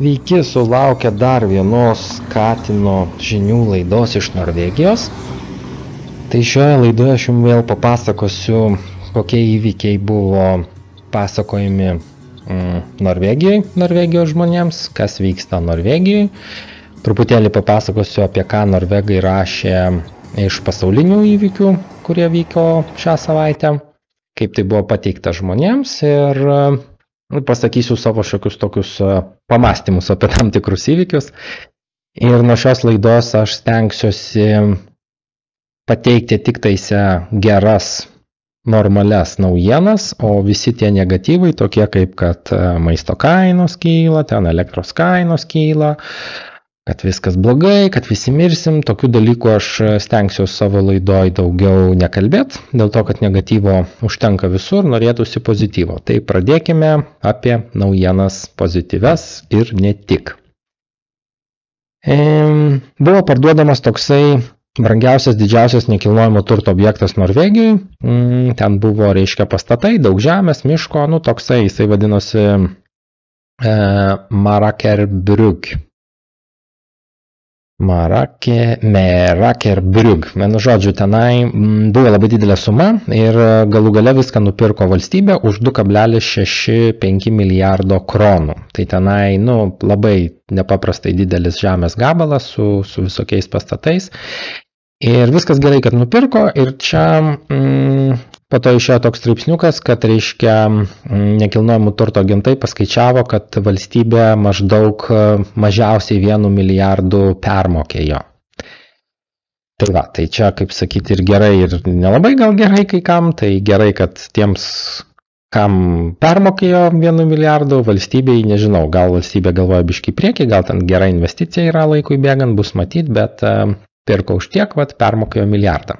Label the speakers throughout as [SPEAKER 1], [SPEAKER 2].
[SPEAKER 1] Sveiki, sulaukę dar vienos Katino žinių laidos iš Norvegijos. Tai šioje laidoje aš jums vėl papasakosiu, kokie įvykiai buvo pasakojami Norvegijos žmonėms, kas vyksta Norvegijoje. Truputėlį papasakosiu, apie ką norvegai rašė iš pasaulinių įvykių, kurie vyko šią savaitę, kaip tai buvo pateikta žmonėms ir pasakysiu savo šiokius tokius pamąstymus apie tam tikrus įvykius. Ir nuo šios laidos aš stengsiuosi pateikti tik taise geras, normalias naujienas, o visi tie negatyvai, tokie kaip kad maisto kainos kyla, ten elektros kainos kyla, kad viskas blogai, kad visi mirsim, tokių dalykų aš stengsiuosi savo laidoj daugiau nekalbėti, dėl to, kad negatyvo užtenka visur, norėtųsi pozityvo. Tai pradėkime apie naujienas pozityves ir ne tik. Buvo parduodamas toksai brangiausias, didžiausias nekilnojamo turto objektas Norvegijoje. Ten buvo, reiškia, pastatai, daug žemės, miško, toksai, jisai vadinosi Marakerbrug. Marakerbrug. Vienu žodžiu, tenai buvo labai didelė suma ir galų gale viską nupirko valstybė už 2,65 milijardo kronų. Tai tenai, labai nepaprastai didelis žemės gabalas su visokiais pastatais. Ir viskas gerai, kad nupirko ir čia po to išėjo toks straipsniukas, kad reiškia nekilnojamų turto agentai paskaičiavo, kad valstybė maždaug mažiausiai 1 milijardu permokėjo. Tai čia, kaip sakyti, ir gerai, ir nelabai gal gerai kai kam, tai gerai, kad tiems, kam permokėjo 1 milijardu, valstybei, nežinau, gal valstybė galvoja biškį priekį, gal ten gera investicija yra laikui bėgant, bus matyt, bet pirko už tiek, permokėjo milijardą.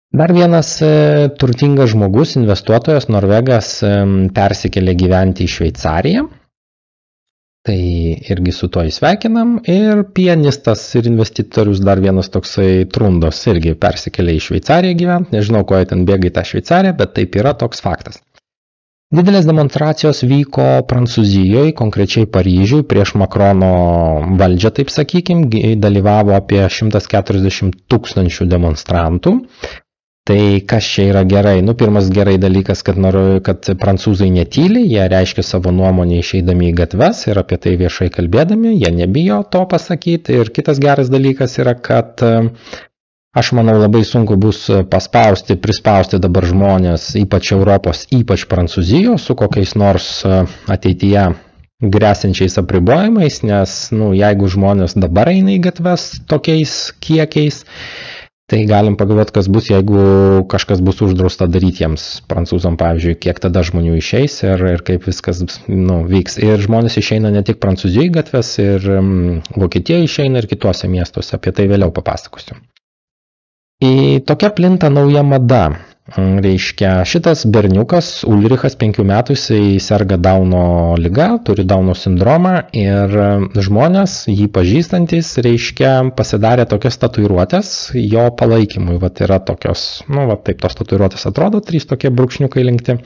[SPEAKER 1] Dar vienas turtingas žmogus, investuotojas, norvegas, persikėlė gyventi į Šveicariją. Tai irgi su to įsveikinam. Ir pianistas ir investitorius, dar vienas toksai Trundos, irgi persikėlė į Šveicariją gyventi. Nežinau, ko jie ten bėga į tą Šveicariją, bet taip yra toks faktas. Didelės demonstracijos vyko Prancūzijoje, konkrečiai Paryžiuje, prieš Makrono valdžią, taip sakykim, dalyvavo apie 140 000 demonstrantų. Tai kas čia yra gerai? Pirmas gerai dalykas, kad prancūzai netyli, jie reiškia savo nuomonę išeidami į gatves ir apie tai viešai kalbėdami, jie nebijo to pasakyti. Ir kitas geras dalykas yra, kad aš manau labai sunku bus prispausti dabar žmonės, ypač Europos, ypač Prancūzijos, su kokiais nors ateityje grėsinčiais apribojimais, nes jeigu žmonės dabar eina į gatves tokiais kiekiais, tai galim pagalvoti, kas bus, jeigu kažkas bus uždrausta daryti jiems, prancūzam, pavyzdžiui, kiek tada žmonių išeis ir kaip viskas vyks. Ir žmonės išeina ne tik Prancūzijoje gatves, ir Vokietijoje išeina ir kituose miestuose, apie tai vėliau papasakosiu. Tokia plinta nauja mada. Reiškia, šitas berniukas, Ulrichas, 5 metų, jisai serga Dauno liga, turi Dauno sindromą ir žmonės, jį pažįstantis, reiškia, pasidarė tokias tatuiruotės jo palaikymui. Yra tokios, taip tos tatuiruotės atrodo, 3 tokie brūkšniukai linkti,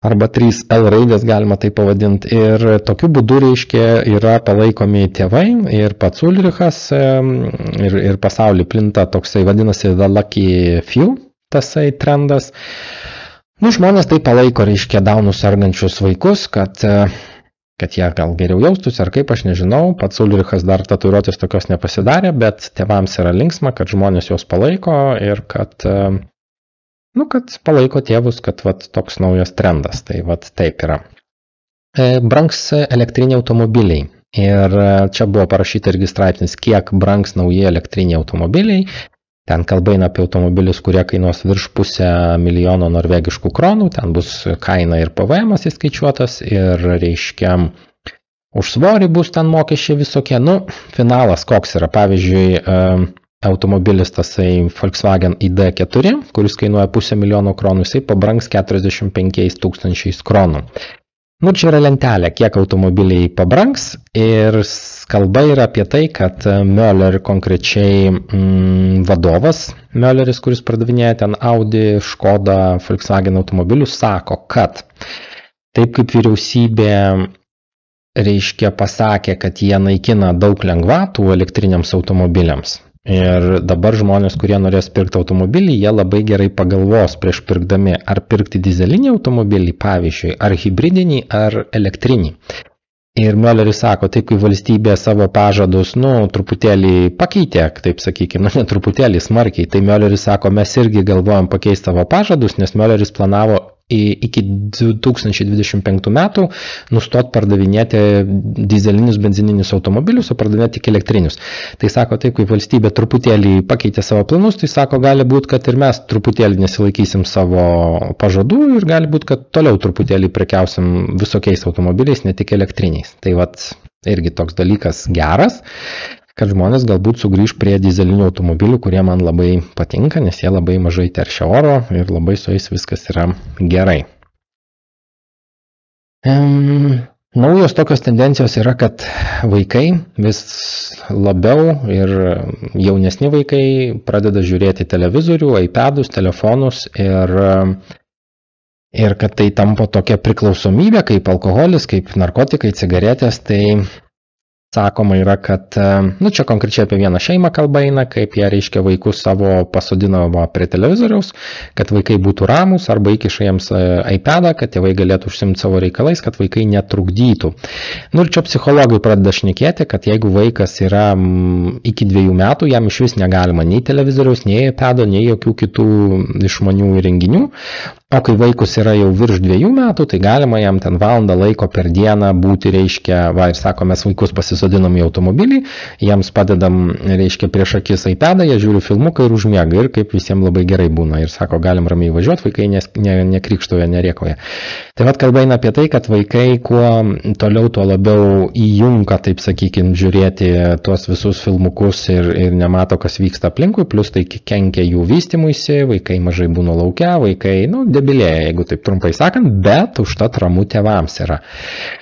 [SPEAKER 1] arba 3 L raidės galima tai pavadinti. Ir tokiu būdu, reiškia, yra palaikomi tėvai ir pats Ulrichas ir pasaulį plinta toksai, vadinasi, The Lucky Few. Tasai trendas. Žmonės tai palaiko, reiškia, Daunų sergančius vaikus, kad jie gal geriau jaustųsi, ar kaip, aš nežinau. Pats Ulrichas dar tatuiruotės tokios nepasidarė, bet tėvams yra linksma, kad žmonės juos palaiko ir kad palaiko tėvus, kad toks naujas trendas. Tai taip yra. Brangs elektriniai automobiliai. Ir čia buvo parašyta irgi straipsnis, kiek brangs nauji elektriniai automobiliai. Ten kalba eina apie automobilius, kurie kainuos virš 500 000 norvegiškų kronų, ten bus kaina ir PVM-as įskaičiuotas ir, reiškia, už svorį bus ten mokesčiai visokie. Finalas koks yra, pavyzdžiui, automobilis tasai Volkswagen ID4, kuris kainuoja 500 000 kronų, jisai pabrangs 45 000 kronų. Čia yra lentelė, kiek automobiliai pabrangs ir kalba yra apie tai, kad Möller konkrečiai vadovas, Mölleris, kuris pardavinėja ten Audi, Škoda, Volkswagen automobilius, sako, kad taip kaip vyriausybė reiškia pasakė, kad jie naikina daug lengvatų elektriniams automobiliams. Ir dabar žmonės, kurie norės pirkti automobilį, jie labai gerai pagalvos prieš pirkdami, ar pirkti dizelinį automobilį, pavyzdžiui, ar hibridinį, ar elektrinį. Ir Mölleris sako, taip kaip valstybė savo pažadus, truputėlį pakeitė, taip sakykime, ne truputėlį smarkiai, tai Mölleris sako, mes irgi galvojam pakeisti savo pažadus, nes Mölleris planavo iki 2025 metų nustot pardavinėti dizelinius benzininius automobilius, o pardavinėti tik elektrinius. Tai sako, taip kaip valstybė truputėlį pakeitė savo planus, tai sako, gali būti, kad ir mes truputėlį nesilaikysim savo pažadų ir gali būti, kad toliau truputėlį prekiausim visokiais automobiliais, ne tik elektriniais. Tai vat irgi toks dalykas geras, kad žmonės galbūt sugrįž prie dizelinių automobilių, kurie man labai patinka, nes jie labai mažai teršia oro ir labai su jais viskas yra gerai. Naujos tokios tendencijos yra, kad vaikai vis labiau ir jaunesni vaikai pradeda žiūrėti televizorių, iPadus, telefonus ir kad tai tampa tokia priklausomybė, kaip alkoholis, kaip narkotikai, cigaretės, tai sakoma yra, kad, čia konkrečiai apie vieną šeimą kalba eina, kaip jie reiškia vaikus savo pasodinama prie televizoriaus, kad vaikai būtų ramus arba įkiša jiems iPadą, kad tėvai galėtų užsimti savo reikalais, kad vaikai netrukdytų. Ir čia psichologai pradeda šnekėti, kad jeigu vaikas yra iki 2 metų, jam iš vis negalima nei televizoriaus, nei iPado, nei jokių kitų išmanių įrenginių. O kai vaikus yra jau virš 2 metų, tai galima jam ten valandą laiko per dieną būti, reiškia, ir sako, mes vaikus pasisodinam į automobilį, jiems padedam, reiškia, prieš akis iPadą, jie žiūri filmuką ir užmiega ir kaip visiems labai gerai būna. Ir sako, galim ramiai važiuoti, vaikai nekrikštauja, nerėkoja. Tai vat kalba eina apie tai, kad vaikai kuo toliau, tuo labiau įjunka, taip sakykime, žiūrėti tuos visus filmukus ir nemato, kas vyksta aplinkui, plus tai kenkia jų vystymuisi, vaikai mažai būna laukia, vaikai, debilėja, jeigu taip trumpai sakant, bet užtat ramu tėvams yra.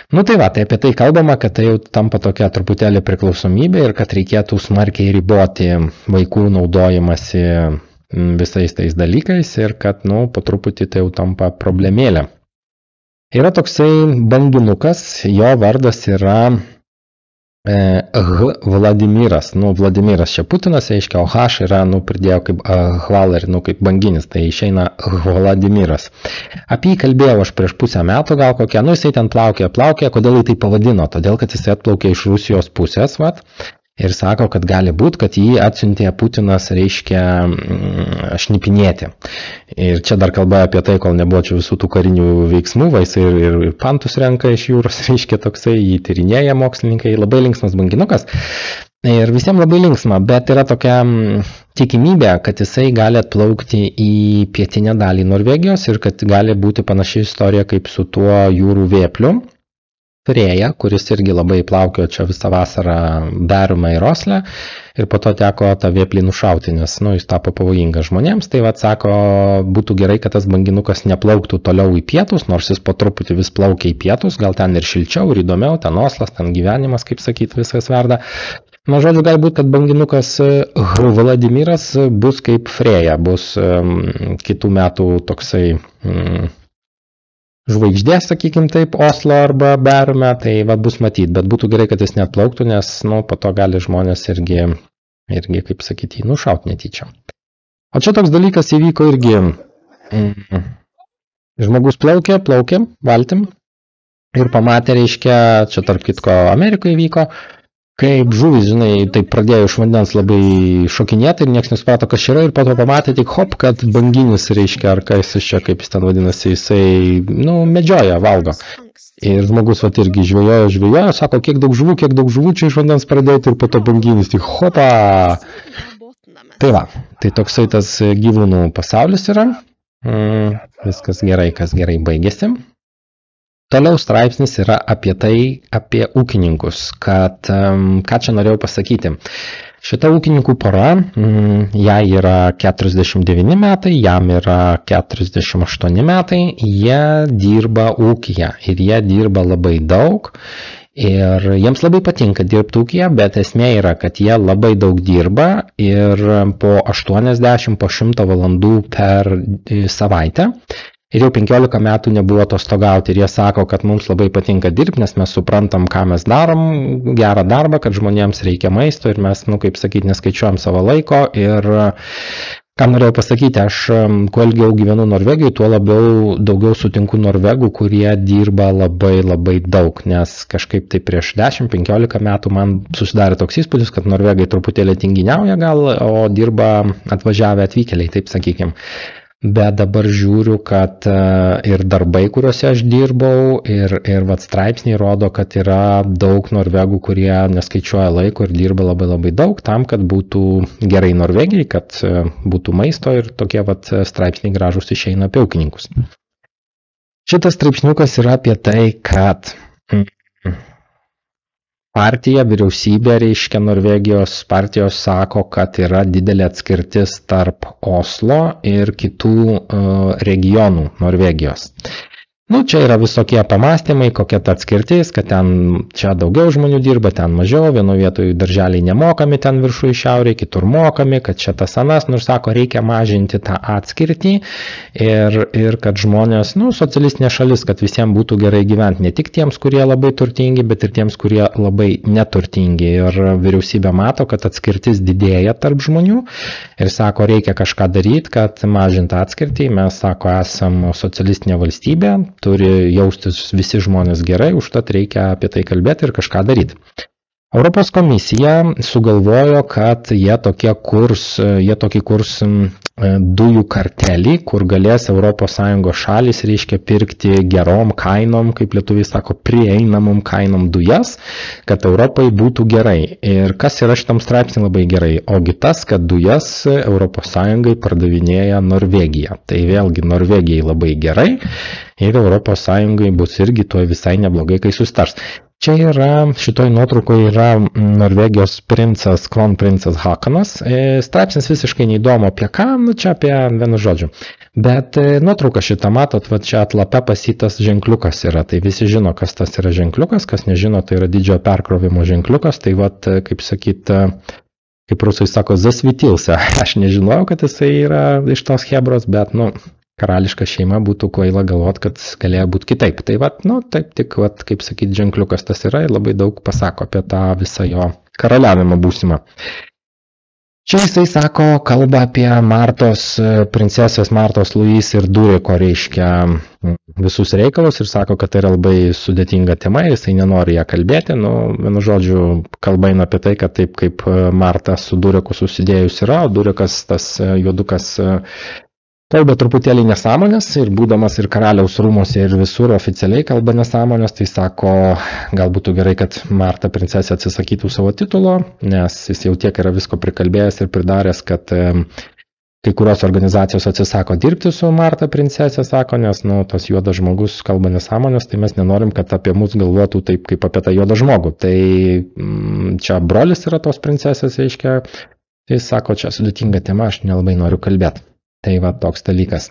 [SPEAKER 1] Tai apie tai kalbama, kad tai jau tampa tokia truputėlį priklausomybė ir kad reikėtų smarkiai riboti vaikų naudojimąsi visais tais dalykais ir kad, po truputį tai jau tampa problemėlė. Yra toksai banginukas, jo vardas yra Vladimiras. Vladimiras čia Putinas, reiškia, o H yra, pridėjau kaip Hvaler, kaip banginis, tai išeina Vladimiras. Apie jį kalbėjau aš prieš pusę metų gal kokią, jisai ten plaukė, kodėl jį tai pavadino, todėl, kad jisai atplaukė iš Rusijos pusės, ir sako, kad gali būti, kad jį atsiuntė Putinas, reiškia, šnipinėti. Ir čia dar kalba apie tai, kol nebuvo čia visų tų karinių veiksmų, jis ir pantus renka iš jūros, reiškia, toksai, jį tyrinėja mokslininkai, labai linksmas banginukas. Ir visiems labai linksma, bet yra tokia tikimybė, kad jisai gali atplaukti į pietinę dalį Norvegijos ir kad gali būti panaši istorija kaip su tuo jūrų vėpliu. Frėja, kuris irgi labai plaukio čia visą vasarą Bærumą ir Oslę ir po to teko tą vėplį nušauti, nes jis tapo pavojingas žmonėms. Tai sako, būtų gerai, kad tas banginukas neplauktų toliau į pietus, nors jis po truputį vis plaukia į pietus, gal ten ir šilčiau, ir įdomiau, ten Oslas, ten gyvenimas, kaip sakyti, viskas verda. Žodžiu, galbūt, kad banginukas Vladimiras bus kaip Frėja, bus kitų metų toksai žvaigždės, sakykim taip, Oslo arba Bærume, tai bus matyt, bet būtų gerai, kad jis neatplauktų, nes, po to gali žmonės irgi, kaip sakyti, nušauti netyčia. O čia toks dalykas įvyko irgi, žmogus plaukė valtim ir pamatė, reiškia, čia tarp kitko Amerikoje įvyko, kaip žuvis, taip pradėjo iš vandens labai šokinėti ir nieks nesuprato, kas čia yra, ir po to pamatė tik hop, kad banginis, reiškia, ar kas jis čia, kaip jis ten vadinasi, jisai, medžioja, valgo. Ir žmogus irgi žvejojo, sako, kiek daug žuvų čia iš vandens pradėti ir po to banginis, tik hopa. Tai tai toksai tas gyvūnų pasaulis yra, viskas gerai, kas gerai baigėsi. Toliau straipsnis yra apie ūkininkus, kad, ką čia norėjau pasakyti. Šita ūkininkų pora, jai yra 49 metai, jam yra 48 metai, jie dirba ūkyje ir jie dirba labai daug ir jiems labai patinka dirbti ūkyje, bet esmė yra, kad jie labai daug dirba ir po 80, po 100 valandų per savaitę. ir jau 15 metų nebuvo atostogauti. Ir jie sako, kad mums labai patinka dirbti, nes mes suprantam, ką mes darom, gerą darbą, kad žmonėms reikia maisto ir mes, kaip sakyti, neskaičiuojam savo laiko. Ir ką norėjau pasakyti, aš kuo ilgiau gyvenu Norvegijoje, tuo daugiau sutinku norvegų, kurie dirba labai daug, nes kažkaip tai prieš 10-15 metų man susidarė toks įspūdis, kad norvegai truputėlį tinginiauja gal, o dirba atvažiavę atvykėliai, taip sakykime. Bet dabar žiūriu, kad ir darbai, kuriuose aš dirbau, ir straipsniai rodo, kad yra daug norvegų, kurie neskaičiuoja laiko ir dirba labai daug tam, kad būtų gerai Norvegijai, kad būtų maisto ir tokie straipsniai gražus išeina apie ūkininkus. Šitas straipsniukas yra apie tai, kad partija, vyriausybė, reiškia Norvegijos partijos sako, kad yra didelė atskirtis tarp Oslo ir kitų regionų Norvegijos. Čia yra visokie pamastymai, kokia ta atskirtis, kad ten čia daugiau žmonių dirba, ten mažiau, vienoje vietoje darželiai nemokami, ten viršuje šiaurėje, kitur mokami, kad čia tas anas, nors sako, reikia mažinti tą atskirtį ir kad žmonės, socialistinė šalis, kad visiems būtų gerai gyventi, ne tik tiems, kurie labai turtingi, bet ir tiems, kurie labai neturtingi. Ir vyriausybė mato, kad atskirtis didėja tarp žmonių ir sako, reikia kažką daryti, kad mažinti atskirtį. Mes, sako, esam socialistinė valstybė, turi jaustis visi žmonės gerai, užtat reikia apie tai kalbėti ir kažką daryti. Europos komisija sugalvojo, kad jie tokį kurs dujų kartelį, kur galės ES šalis, reiškia, pirkti gerom kainom, kaip lietuviai sako, prieinamom kainom dujas, kad Europai būtų gerai. Ir kas yra šitam straipsnį labai gerai? Ogi tas, kad dujas ES pardavinėja Norvegija. Tai vėlgi Norvegijai labai gerai ir ES bus irgi tuo visai neblogai, kai sustars. Čia šitoj nuotraukoje yra Norvegijos princas, kronprincas Hakanas. Straipsnis visiškai neįdomu apie ką, čia apie vienu žodžiu. Bet nuotrauką šitą matot, čia atlape pasitas ženkliukas yra. Tai visi žino, kas tas yra ženkliukas, kas nežino, tai yra didžiojo perkrovimo ženkliukas. Tai kaip sakyt, kaip rusai sako, zasvitilsa. Aš nežinojau, kad jisai yra iš tos hebros, bet, karališka šeima būtų kvaila galvot, kad galėjo būti kitaip. Tai taip tik, kaip sakyti, ženkliukas tas yra ir labai daug pasako apie tą visą jo karaliavimą būsimą. Čia jisai sako, kalba apie princesės Martos Luis ir Dureko, reiškia, visus reikalus ir sako, kad tai yra labai sudėtinga tema, jisai nenori ją kalbėti. Vienu žodžiu, kalba eina apie tai, kad taip kaip Marta su Dureku susidėjus yra, o Durekas, tas juodukas, kalba truputėlį nesąmonės ir būdamas ir karaliaus rūmose ir visur oficialiai kalba nesąmonės, tai sako, gal būtų gerai, kad Marta princesė atsisakytų savo titulo, nes jis jau tiek yra visko prikalbėjęs ir pridaręs, kad kai kurios organizacijos atsisako dirbti su Marta princesė, sako, nes tas juodas žmogus kalba nesąmonės, tai mes nenorim, kad apie mus galvotų taip, kaip apie tą juodą žmogų. Tai čia brolis yra tos princesės, reiškia, jis sako, čia sudėtinga tema, aš nelabai noriu kalbėti. Tai toks dalykas.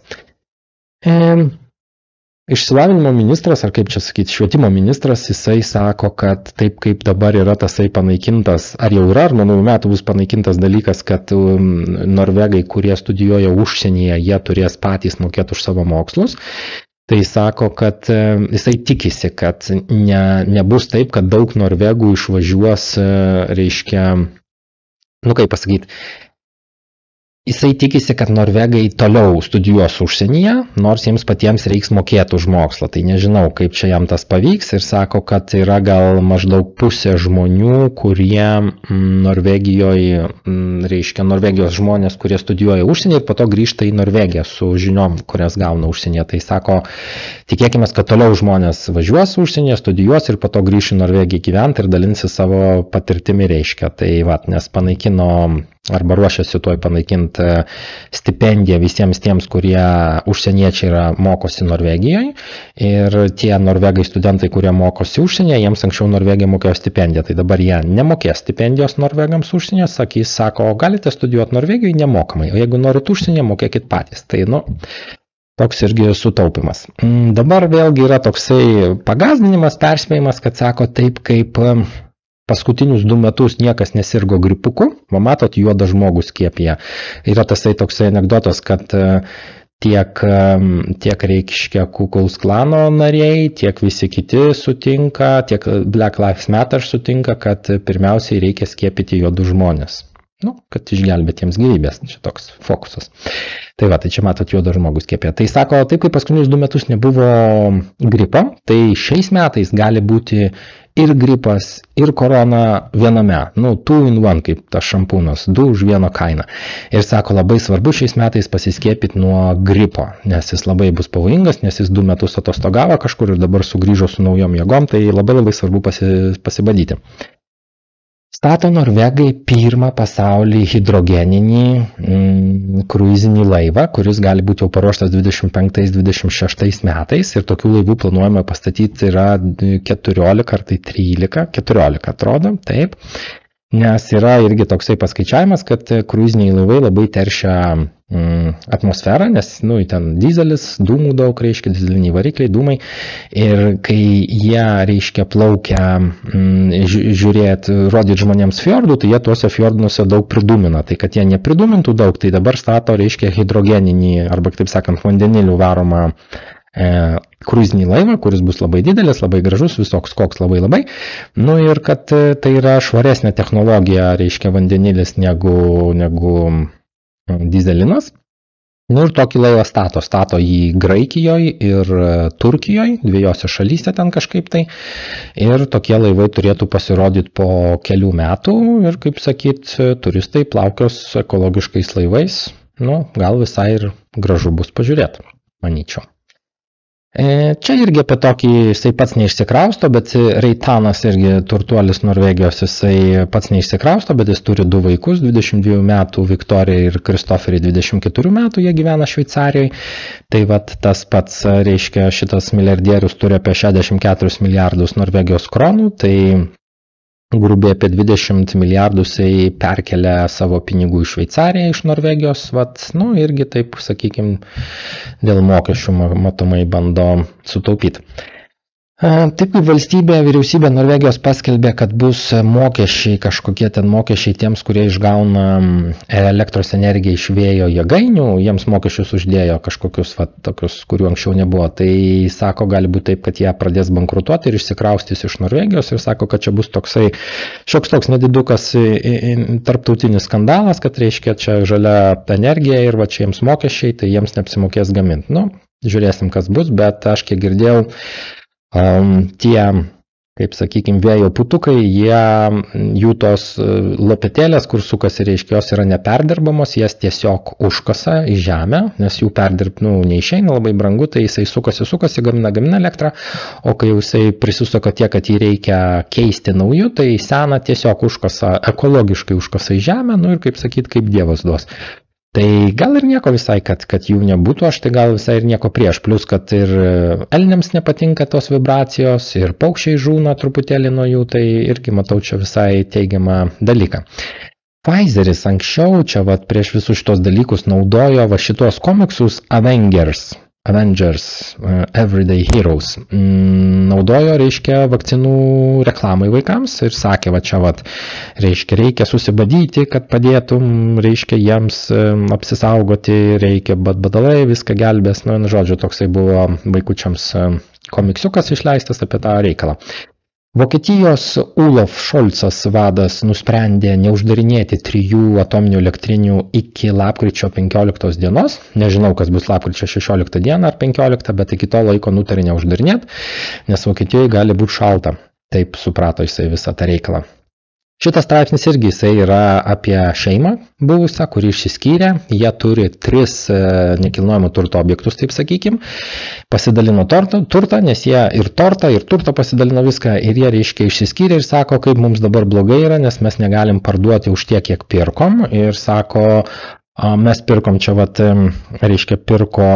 [SPEAKER 1] Išsilavinimo ministras, ar kaip čia sakyti, švietimo ministras, jisai sako, kad taip kaip dabar yra tasai panaikintas, ar jau yra, ar nuo naujų metų bus panaikintas dalykas, kad norvegai, kurie studijuoja užsienyje, jie turės patys mokėti už savo mokslus. Tai sako, kad jisai tikisi, kad nebus taip, kad daug norvegų išvažiuos, reiškia, kaip pasakyti, jisai tikisi, kad norvegai toliau studijuos užsienyje, nors jiems patiems reiks mokėti už mokslą. Tai nežinau, kaip čia jam tas pavyks ir sako, kad yra gal maždaug pusė žmonių, kurie Norvegijoje, reiškia Norvegijos žmonės, kurie studijuoja užsienyje ir po to grįžta į Norvegiją su žiniom, kurias gauna užsienyje. Tai sako, tikėkime, kad toliau žmonės važiuos užsienyje, studijuos ir po to grįš į Norvegiją gyventi ir dalinsi savo patirtimi, reiškia. Tai nes panaikino arba ruošiasi tuoj panaikinti stipendiją visiems tiems, kurie užsieniečiai mokosi Norvegijoje. Ir tie norvegai studentai, kurie mokosi užsienyje, jiems anksčiau Norvegija mokėjo stipendiją. Tai dabar jie nemokės stipendijos norvegams užsienyje, sako, galite studijuoti Norvegijoje nemokamai, o jeigu norit užsienyje, mokėkit patys. Tai, toks irgi sutaupimas. Dabar vėlgi yra toksai pagazdinimas, perspėjimas, kad sako, taip kaip paskutinius 2 metus niekas nesirgo gripuku, matot, juodą žmogų skiepija. Yra tasai toksai anekdotas, kad tiek reiškia Kukaus klano nariai, tiek visi kiti sutinka, tiek Black Lives Matter sutinka, kad pirmiausiai reikia skiepyti juodus žmonės. Nu, kad išgelbėti jiems gyvybės, čia toks fokusas. Tai va, tai čia matot juodą žmogų skiepė. Tai sako, taip kaip paskutinius 2 metus nebuvo gripo, tai šiais metais gali būti ir gripas, ir korona viename. Nu, 2 in 1, kaip tas šampūnas, 2 už 1 kainą. Ir sako, labai svarbu šiais metais pasiskiepyti nuo gripo, nes jis labai bus pavojingas, nes jis 2 metus atostogavo kažkur ir dabar sugrįžo su naujom jėgom, tai labai svarbu pasibandyti. Stato Norvegai pirmą pasaulį hidrogeninį kruizinį laivą, kuris gali būti jau paruoštas 25-26 metais ir tokių laivų planuojama pastatyti yra 14 ar tai 14 atrodo, taip. Nes yra irgi toksai paskaičiavimas, kad kruiziniai laivai labai teršia atmosferą, nes ten dizelis, dūmų daug, reiškia dizeliniai varikliai, dūmai. Ir kai jie, reiškia, plaukia rodyti žmonėms fjordų, tai jie tuose fjorduose daug pridūmina. Tai kad jie nepridūmintų daug, tai dabar stato, reiškia, hidrogeninį arba, taip sakant, vandenilių varomą kruizinį laivą, kuris bus labai didelis, labai gražus, visoks koks labai. Nu ir kad tai yra švaresnė technologija, reiškia vandenilis negu dizelinas. Nu ir tokį laivą stato jį Graikijoje ir Turkijoje, 2 šalyse ten kažkaip tai. Ir tokie laivai turėtų pasirodyti po kelių metų ir, kaip sakyt, turistai plaukios ekologiškais laivais. Nu, gal visai ir gražu bus pažiūrėti, manyčiau. Čia irgi apie tokį, jisai pats neišsikrausto, bet Reitanas irgi turtuolis Norvegijos, jisai pats neišsikrausto, bet jis turi 2 vaikus, 22 metų Viktorija ir Kristoferį 24 metų, jie gyvena Šveicarijoje. Tai vat tas pats, reiškia, šitas milijardierius turi apie 64 milijardus Norvegijos kronų, tai grubiai apie 20 milijardus perkelia savo pinigų į Šveicariją iš Norvegijos, nu irgi taip, sakykime, dėl mokesčių matomai bando sutaupyti. Taip kaip vyriausybė Norvegijos paskelbė, kad bus mokesčiai, kažkokie ten mokesčiai tiems, kurie išgauna elektros energiją iš vėjo jėgainių, jiems mokesčius uždėjo kažkokius tokius, kurių anksčiau nebuvo. Tai sako, gali būti taip, kad jie pradės bankrutuoti ir išsikraustys iš Norvegijos ir sako, kad čia bus šioks toks nedidukas tarptautinis skandalas, kad reiškia čia žalia energija ir va čia jiems mokesčiai, tai jiems neapsimokės gaminti. Nu, žiūrėsim, kas bus, bet aš kiek girdėjau, tie, kaip sakykime, vėjo putukai, jų tos lopetėlės, kur sukasi, reiškia, jos yra neperdirbamos, jas tiesiog užkasa į žemę, nes jų perdirbti neišeina, labai brangu, tai jisai sukasi, gamina elektrą, o kai jisai prisisuka tiek, kad jį reikia keisti nauju, tai seną tiesiog užkasa, ekologiškai užkasa į žemę, nu ir kaip sakyt, kaip Dievas duos. Tai gal ir nieko visai, kad jų nebūtų, aš tai gal visai ir nieko prieš, plus kad ir elniams nepatinka tos vibracijos, ir paukščiai žūna truputėlį nuo jų, tai irgi matau čia visai teigiamą dalyką. Pfizeris anksčiau čia prieš visus šitos dalykus naudojo šitos komiksus Avengers, Everyday Heroes. Naudojo, reiškia, vakcinų reklamai vaikams ir sakė, reiškia, reikia susibadyti, kad padėtum, reiškia, jiems apsisaugoti, reikia badalai, viską gelbės. Nu, žodžiu, toksai buvo vaikučiams komiksiukas išleistas apie tą reikalą. Vokietijos Olaf Scholzas vadas nusprendė neuždarinėti 3 atominių elektrinių iki lapkričio 15 dienos. Nežinau, kas bus lapkričio 16 dieną ar 15, bet iki to laiko nutarė neuždarinėti, nes Vokietijoje gali būti šalta. Taip suprato jisai visą tą reikalą. Šitas straipsnis irgi jisai yra apie šeimą buvusią, kuri išsiskyrė. Jie turi 3 nekilnojamo turto objektus, taip sakykim. Pasidalino turtą, nes jie ir tortą, ir turtą pasidalino viską. Ir jie, reiškia, išsiskyrė ir sako, kaip mums dabar blogai yra, nes mes negalim parduoti už tiek, kiek pirkom. Ir sako, mes pirkom čia, reiškia,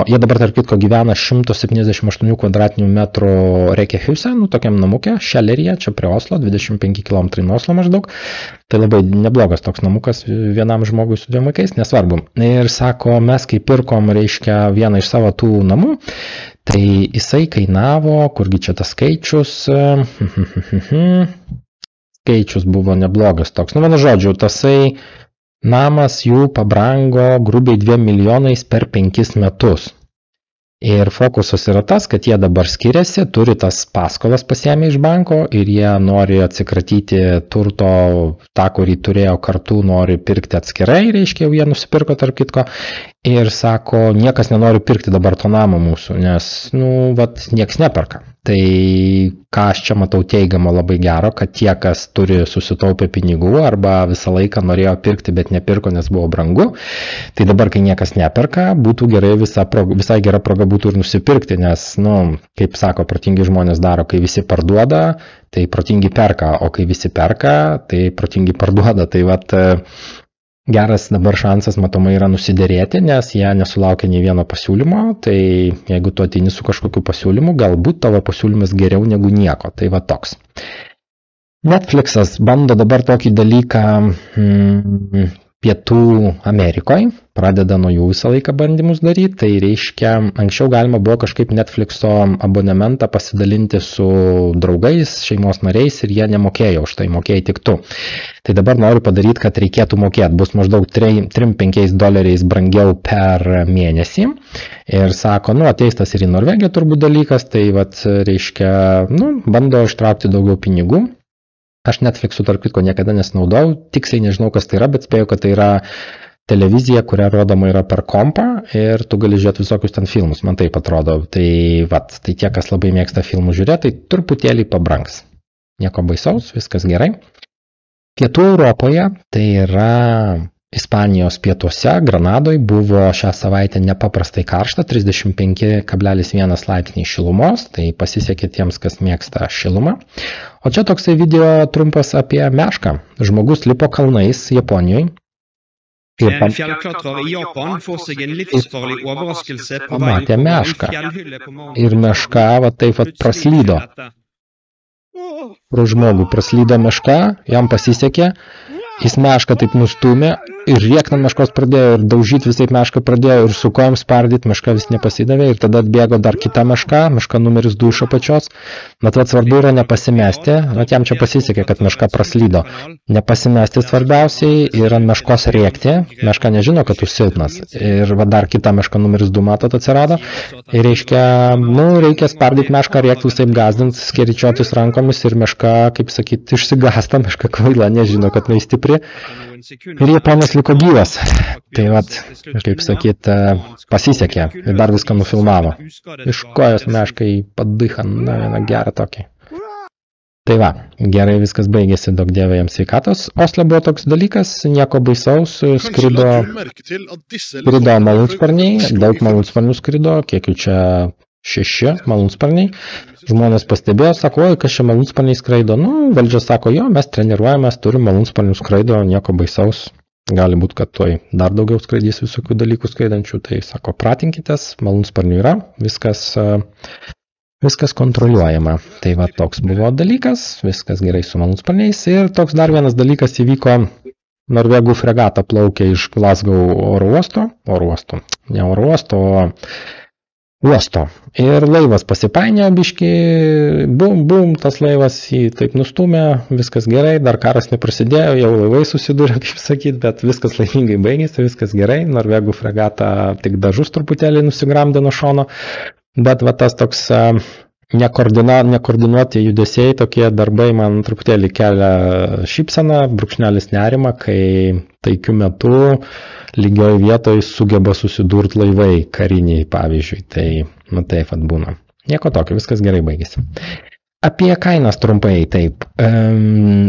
[SPEAKER 1] jie dabar tarp kitko gyvena 178 kvadratinių metrų Rekehiuse, tokiam namukė, Šeleryje, čia prie Oslo, 25 km nuo Oslo maždaug. Tai labai neblogas toks namukas vienam žmogui su 2 vaikais, nesvarbu. Ir sako, mes kai pirkom, reiškia, vieną iš savo tų namų, tai jisai kainavo, kurgi čia tas skaičius, skaičius buvo neblogas toks. Nu, mano žodžiu, tasai namas jų pabrango grubiai 2 milijonais per 5 metus. Ir fokusas yra tas, kad jie dabar skiriasi, turi tas paskolas pasiėmę iš banko ir jie nori atsikratyti turto, tą, kurį turėjo kartu, nori pirkti atskirai, reiškia, jau jie nusipirko tarp kitko. Ir sako, niekas nenori pirkti dabar to namo mūsų, nes, nieks neperka. Tai ką aš čia matau teigiamo labai gero, kad tie, kas turi susitaupę pinigų arba visą laiką norėjo pirkti, bet nepirko, nes buvo brangu, tai dabar, kai niekas neperka, būtų gerai, visai gera proga būtų ir nusipirkti, nes, kaip sako, protingi žmonės daro, kai visi parduoda, tai protingi perka, o kai visi perka, tai protingi parduoda. Tai geras dabar šansas, matomai, yra nusiderėti, nes jie nesulaukia nei vieno pasiūlymo, tai jeigu tu ateini su kažkokiu pasiūlymu, galbūt tavo pasiūlymas geriau negu nieko, tai toks. Netflixas bando dabar tokį dalyką Pietų Amerikoje, pradeda nuo jų visą laiką bandymus daryti, tai reiškia, anksčiau galima buvo kažkaip Netflixo abonementą pasidalinti su draugais, šeimos nariais ir jie nemokėjo už tai, mokėjai tik tu. Tai dabar noriu padaryti, kad reikėtų mokėti, bus maždaug $3-5 brangiau per mėnesį ir sako, ateis tas ir į Norvegiją turbūt dalykas, tai reiškia, bando ištraukti daugiau pinigų. Aš Netflix'u tarp kitko niekada nesinaudojau, tiksliai nežinau, kas tai yra, bet spėjau, kad tai yra televizija, kurią rodoma yra per kompą ir tu gali žiūrėti visokius ten filmus, man taip atrodo. Tai tie, kas labai mėgsta filmų žiūrėti, tai truputėlį pabrangs. Nieko baisaus, viskas gerai. Pietų Europoje, tai yra Ispanijos pietuose, Granadoje, buvo šią savaitę nepaprastai karšta, 35,1 laipsniai šilumos, tai pasisekė tiems, kas mėgsta šilumą. O čia toksai video trumpas apie mešką. Žmogus lipo kalnais Japonijoje.
[SPEAKER 2] En fjellklatrer i Japan får seg en livsfarlig overraskelse på vei
[SPEAKER 1] pamatė
[SPEAKER 2] oppover en
[SPEAKER 1] mešką.
[SPEAKER 2] fjellhylle på Mount
[SPEAKER 1] Ir meška taip praslydo. Pro žmogų praslydo meška, jam pasisekė, jis mešką taip nustūmė ir rėknant meškos pradėjo ir daužyti visai mešką pradėjo ir su kojom spardyti, meška vis nepasidavė ir tada atbėgo dar kita meška numeris 2 iš apačios. Bet svarbu yra nepasimesti, jam čia pasisekė, kad meška praslydo. Nepasimesti svarbiausiai ir ant meškos rėkti, meška nežino, kad tu silpnas. Ir dar kita meška numeris 2 matot atsirado. Ir reiškia, reikia spardyti mešką, rėkti visai gazdinti, skeričiotis rankomis ir meška, kaip sakyti, išsigąsta, meška kvaila, nežino, kad jinai stipri. Ir Japonas liko gyvas. Tai kaip sakyt, pasisekė ir dar viską nufilmavo. Iš kojos meškai padycha, vieną gerą tokį. Tai gerai viskas baigėsi, daug dievė jam sveikatos. Osle buvo toks dalykas, nieko baisaus, skrido malūnsparniai, daug malūnsparnių skrido, kiek jų čia 6 malūnsparniai. Žmonės pastebėjo, sako, kas čia malūnsparniai skraido. Valdžia sako, mes treniruojamės, turim malūnsparnių skraido, nieko baisaus. Gali būti, kad tuoj dar daugiau skraidys visokių dalykų skraidančių. Tai sako, pratinkitės, malūnsparnių yra, viskas kontroliuojama. Tai toks buvo dalykas, viskas gerai su malūnsparniais. Ir toks dar vienas dalykas įvyko, Norvegų fregata plaukė iš Glasgow oro uosto. Ir laivas pasipainėjo biškį, bum, tas laivas jį taip nustūmė, viskas gerai, dar karas neprasidėjo, jau laivai susidūrė, kaip sakyti, bet viskas laimingai baigėsi, viskas gerai, Norvegų fregata tik dažus truputėlį nusigramdė nuo šono, bet tas toks nekoordinuoti judesiai, tokie darbai man truputėlį kelia šypseną, brūkšnelis nerimą, kai taikiu metu lygioj vietoj sugeba susidurti laivai kariniai, pavyzdžiui. Tai, taip būna. Nieko tokio, viskas gerai baigėsi. Apie kainas trumpai, taip.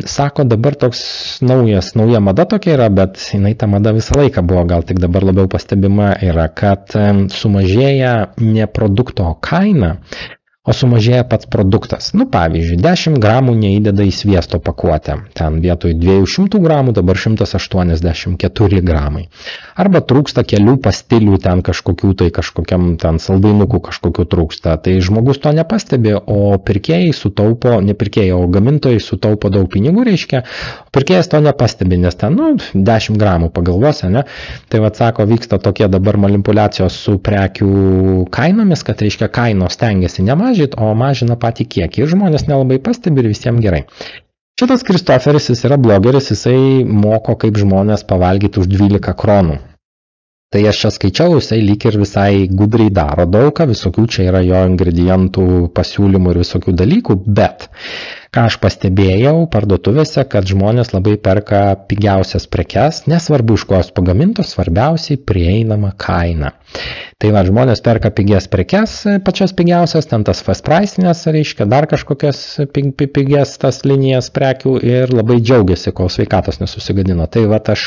[SPEAKER 1] Sako, dabar toks nauja mada tokia yra, bet jinai ta mada visą laiką buvo, gal tik dabar labiau pastebima yra, kad sumažėja ne produkto kaina, o sumažėja pats produktas. Pavyzdžiui, 10 gramų neįdeda į sviesto pakuotę. Ten vietoj 200 gramų dabar 184 gramai. Arba trūksta kelių pastilių ten kažkokiam ten saldainukų kažkokių trūksta. Tai žmogus to nepastebi, o pirkėjai sutaupo, ne pirkėjai, o gamintojai sutaupo daug pinigų, reiškia. Pirkėjas to nepastebi, nes ten 10 gramų pagalvose, ne? Tai sako, vyksta tokie dabar manipuliacijos su prekių kainomis, kad reiškia kainos stengiasi nemažinti, o mažina patį kiekį. Ir žmonės nelabai pastebi ir visiems gerai. Šitas Kristoferis, jis yra blogeris, jisai moko, kaip žmonės pavalgyti už 12 kronų. Tai aš čia skaičiau, jisai lyg ir visai gudriai daro daugą, visokių čia yra jo ingredientų pasiūlymų ir visokių dalykų, bet ką aš pastebėjau parduotuvėse, kad žmonės labai perka pigiausias prekes, nesvarbu iš ko jos pagamintos, svarbiausiai prieinama kaina. Tai va, žmonės perka pigias prekes, pačias pigiausias, ten tas fast pricinės, reiškia dar kažkokias pigias tas linijas prekių ir labai džiaugiasi, kol sveikatos nesusigadino. Tai va, aš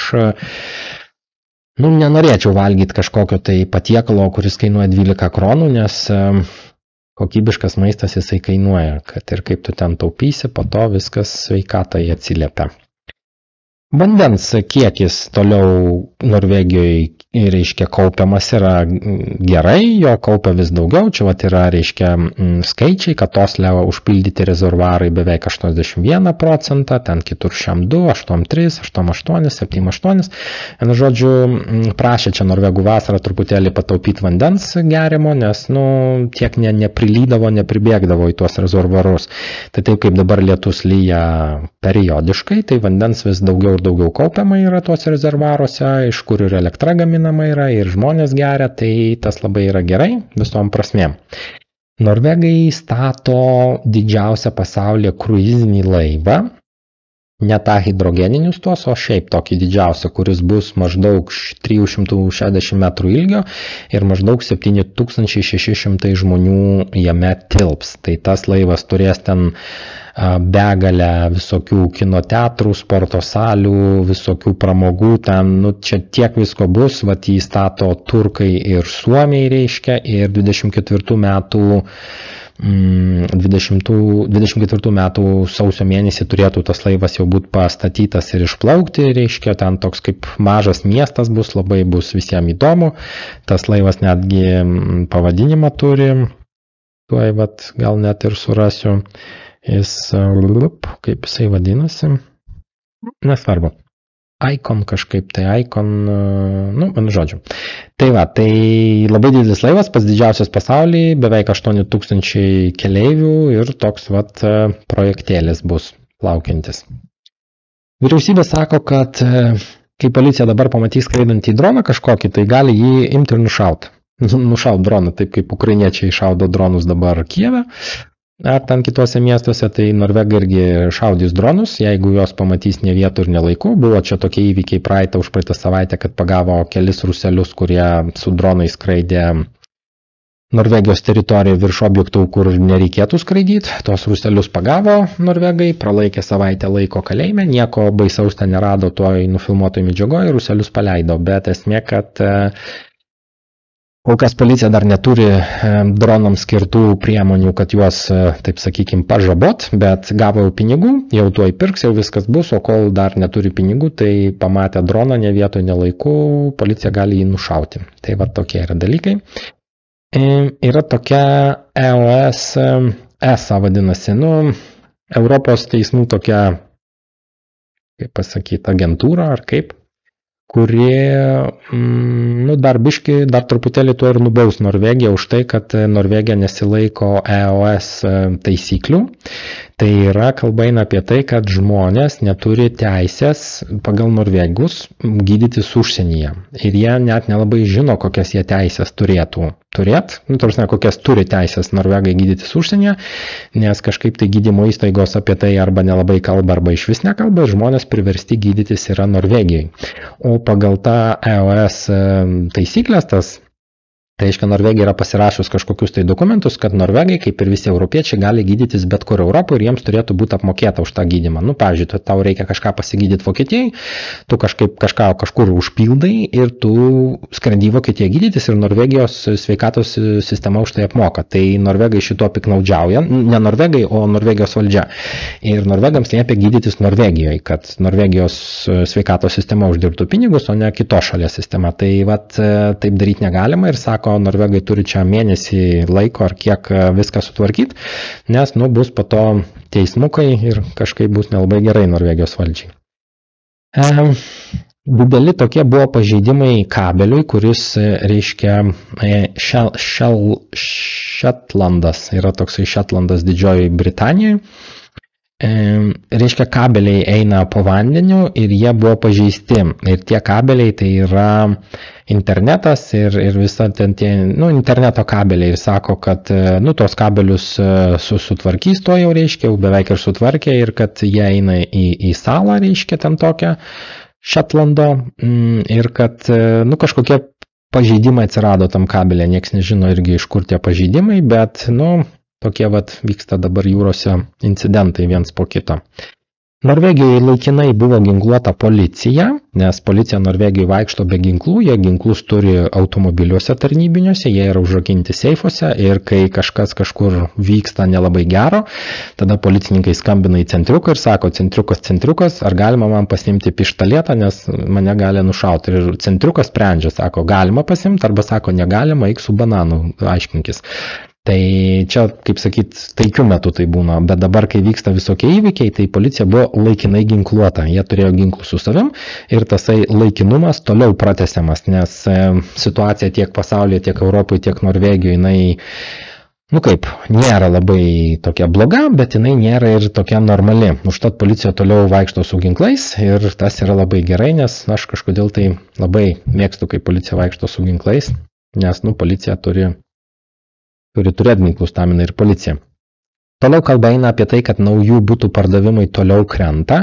[SPEAKER 1] nenorėčiau valgyti kažkokio tai patiekalo, kuris kainuoja 12 kronų, nes kokybiškas maistas jisai kainuoja, kad ir kaip tu ten taupysi, po to viskas sveikatai atsiliepia. Vandens kiekis toliau Norvegijoje, reiškia, kaupiamas yra gerai, jo kaupia vis daugiau, čia vat yra, reiškia, skaičiai, kad Osle užpildyti rezervuarai beveik 81%, ten kitur šiam 2, 8,3, 8,8, 7,8. Žodžiu, prašė čia Norvegų vasarą truputėlį pataupyti vandens gerimo, nes, tiek neprilydavo, nepribėgdavo į tuos rezervuarus. Tai taip kaip dabar lietus lyja periodiškai, tai vandens vis daugiau ir daugiau kaupiama yra tuose rezervuaruose, iš kur ir elektra gaminama yra, ir žmonės geria, tai tas labai yra gerai visom prasmėm. Norvegai stato didžiausią pasaulyje kruizinį laivą, ne tą hidrogeninius tuos, o šiaip tokį didžiausią, kuris bus maždaug 360 metrų ilgio ir maždaug 7600 žmonių jame tilps. Tai tas laivas turės ten begalę visokių kino teatrų, sporto salių, visokių pramogų, ten, čia tiek visko bus, vat jį stato turkai ir suomiai, reiškia, ir 24 metų sausio mėnesį turėtų tas laivas jau būti pastatytas ir išplaukti, reiškia, ten toks kaip mažas miestas bus, labai bus visiems įdomu, tas laivas netgi pavadinimą turi, tuoj vat gal net ir surasiu. Jis, kaip jisai vadinasi, nesvarbu, Icon kažkaip, tai Icon, žodžiu. Tai va, tai labai didelis laivas, pats didžiausias pasaulyje, beveik 8000 keleivių ir toks vat projektėlis bus plaukiantis. Vyriausybė sako, kad kai policija dabar pamatys skraidantį droną kažkokį, tai gali jį imti ir nušauti. Nušaut droną, taip kaip ukrainiečiai šaudo dronus dabar Kijeve. Ar ten kitose miestuose, tai Norvegai irgi šaudys dronus, jeigu jos pamatys ne vietų ir ne laiku. Buvo čia tokie įvykiai užpraeitą savaitę, kad pagavo kelis ruselius, kurie su dronais skraidė Norvegijos teritoriją virš objektų, kur nereikėtų skraidyti. Tos ruselius pagavo Norvegai, pralaikė savaitę laiko kalėjime, nieko baisaus ten nerado toj nufilmuotoj medžiagoje, ruselius paleido, bet esmė, kad kol kas policija dar neturi dronams skirtų priemonių, kad juos, taip sakykim, pažabot, bet gavo jau pinigų, jau tuoj pirks, jau viskas bus, o kol dar neturi pinigų, tai pamatę droną ne vietoj, ne laiku, policija gali jį nušauti. Tai va tokie yra dalykai. Yra tokia EOS, ESA vadinasi, Europos teismų tokia, kaip pasakyti, agentūra ar kaip, kuri, dar truputėlį tuo ir nubaus Norvegiją už tai, kad Norvegija nesilaiko EOS taisyklių. Tai yra kalba eina apie tai, kad žmonės neturi teisės pagal Norvegus gydytis užsienyje. Ir jie net nelabai žino, kokias jie teisės turėtų turėti. Kokias turi teisės Norvegai gydytis užsienyje, nes kažkaip tai gydymo įstaigos apie tai arba nelabai kalba, arba iš vis nekalba, ir žmonės priversti gydytis yra Norvegijai. O pagal tą EOS taisyklės, tai aiškia, Norvegija yra pasirašius kažkokius tai dokumentus, kad Norvegai, kaip ir visi europiečiai, gali gydytis bet kur Europoje ir jiems turėtų būti apmokėta už tą gydymą. Pavyzdžiui, tau reikia kažką pasigydyti Vokietijai, tu kažkur užpildai ir tu skrendi į Vokietiją gydytis ir Norvegijos sveikatos sistema už tai apmoka. Tai Norvegai šito piknaudžiauja, ne Norvegai, o Norvegijos valdžia. Ir Norvegams liepia gydytis Norvegijoje, kad Norvegijos sveikatos sistema uždirbtų pinigus, o ne kitos šalies sistema. Tai taip daryti negalima ir sako, Norvegai turi čia mėnesį laiko ar kiek viską sutvarkyti, nes bus po to teismukai ir kažkaip bus nelabai gerai Norvegijos valdžiai. Dideli tokie buvo pažeidimai kabeliui, kuris reiškia Shetlandas, yra toksai Shetlandas Didžiojoje Britanijoje. reiškia, kabeliai eina po vandeniu ir jie buvo pažeisti. Ir tie kabeliai tai yra internetas ir visa ten tie, interneto kabeliai. Ir sako, kad, tos kabelius sutvarkys to jau, reiškia, jau beveik ir sutvarkė ir kad jie eina į salą, reiškia, ten tokią Šetlando ir kad, kažkokie pažeidimai atsirado tam kabelė, nieks nežino irgi iš kur tie pažeidimai, bet, tokie vyksta dabar jūrose incidentai viens po kito. Norvegijoje laikinai buvo ginkluota policija, nes policija Norvegijoje vaikšto be ginklų, jie ginklus turi automobiliuose tarnybiniuose, jie yra užrakinti seifuose ir kai kažkas kažkur vyksta nelabai gero, tada policininkai skambina į centriuką ir sako, centriukas, ar galima man pasimti pištolėtą, nes mane gali nušauti. Ir centriukas sprendžia, sako, galima pasimti, arba sako, negalima, eik su bananu, aiškinkis. Tai čia, kaip sakyt, taikių metų tai būna, bet dabar, kai vyksta visokie įvykiai, tai policija buvo laikinai ginkluota. Jie turėjo ginklų su savim ir tasai laikinumas toliau pratęsiamas, nes situacija tiek pasaulyje, tiek Europoje, tiek Norvegijoje, jinai, nėra labai tokia bloga, bet jinai nėra ir tokia normali. Užtat policija toliau vaikšto su ginklais ir tas yra labai gerai, nes aš kažkodėl tai labai mėgstu, kai policija vaikšto su ginklais, nes, policija turi turėti ginklus, tam ir policija. Toliau kalba eina apie tai, kad naujų butų pardavimai toliau krenta,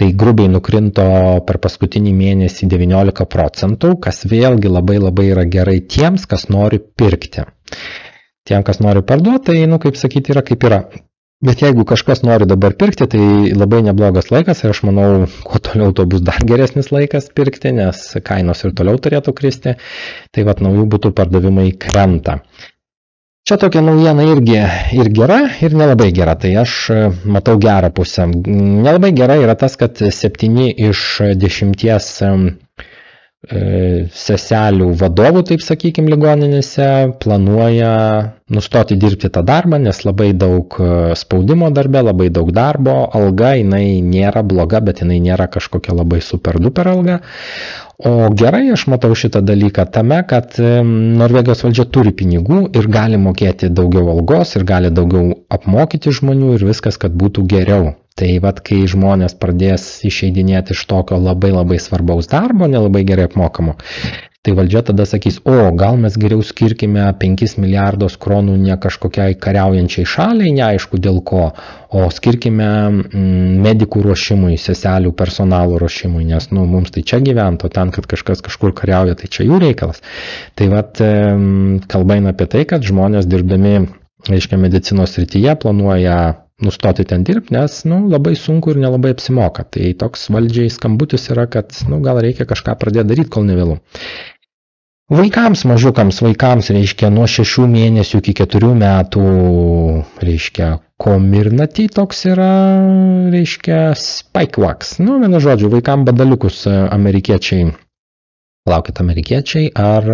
[SPEAKER 1] tai grubiai nukrinto per paskutinį mėnesį 19%, kas vėlgi labai yra gerai tiems, kas nori pirkti. Tiem, kas nori parduoti, tai, kaip sakyti, yra kaip yra. Bet jeigu kažkas nori dabar pirkti, tai labai neblogas laikas ir aš manau, kuo toliau to bus dar geresnis laikas pirkti, nes kainos ir toliau turėtų kristi, tai naujų butų pardavimai krenta. Čia tokia naujiena irgi ir gera, ir nelabai gera. Tai aš matau gerą pusę. Nelabai gera yra tas, kad 7 iš 10 seselių vadovų, taip sakykime, ligoninėse planuoja nustoti dirbti tą darbą, nes labai daug spaudimo darbe, labai daug darbo. Alga, jinai nėra bloga, bet jinai nėra kažkokia labai super duper alga. O gerai aš matau šitą dalyką tame, kad Norvegijos valdžia turi pinigų ir gali mokėti daugiau algos ir gali daugiau apmokyti žmonių ir viskas, kad būtų geriau. Tai kai žmonės pradės išeidinėti iš tokio labai svarbaus darbo, nelabai gerai apmokamo, tai valdžia tada sakys, gal mes geriau skirkime 5 milijardus kronų ne kažkokiai kariaujančiai šaliai, neaišku dėl ko, o skirkime medikų ruošimui, seselių personalo ruošimui, nes mums tai čia gyvento, ten, kad kažkas kažkur kariauja, tai čia jų reikalas. Tai kalba eina apie tai, kad žmonės dirbdami, medicinos srityje planuoja nustoti ten dirbti, nes labai sunku ir nelabai apsimoka. Tai toks valdžiai skambutis yra, kad gal reikia kažką pradėti daryti, kol nevėlu. Vaikams, mažiukams vaikams, reiškia, nuo 6 mėnesių iki 4 metų, reiškia, komirnatį toks yra, reiškia, spikewax. Vienu žodžiu, vaikams badaliukus amerikiečiai, laukit amerikiečiai, ar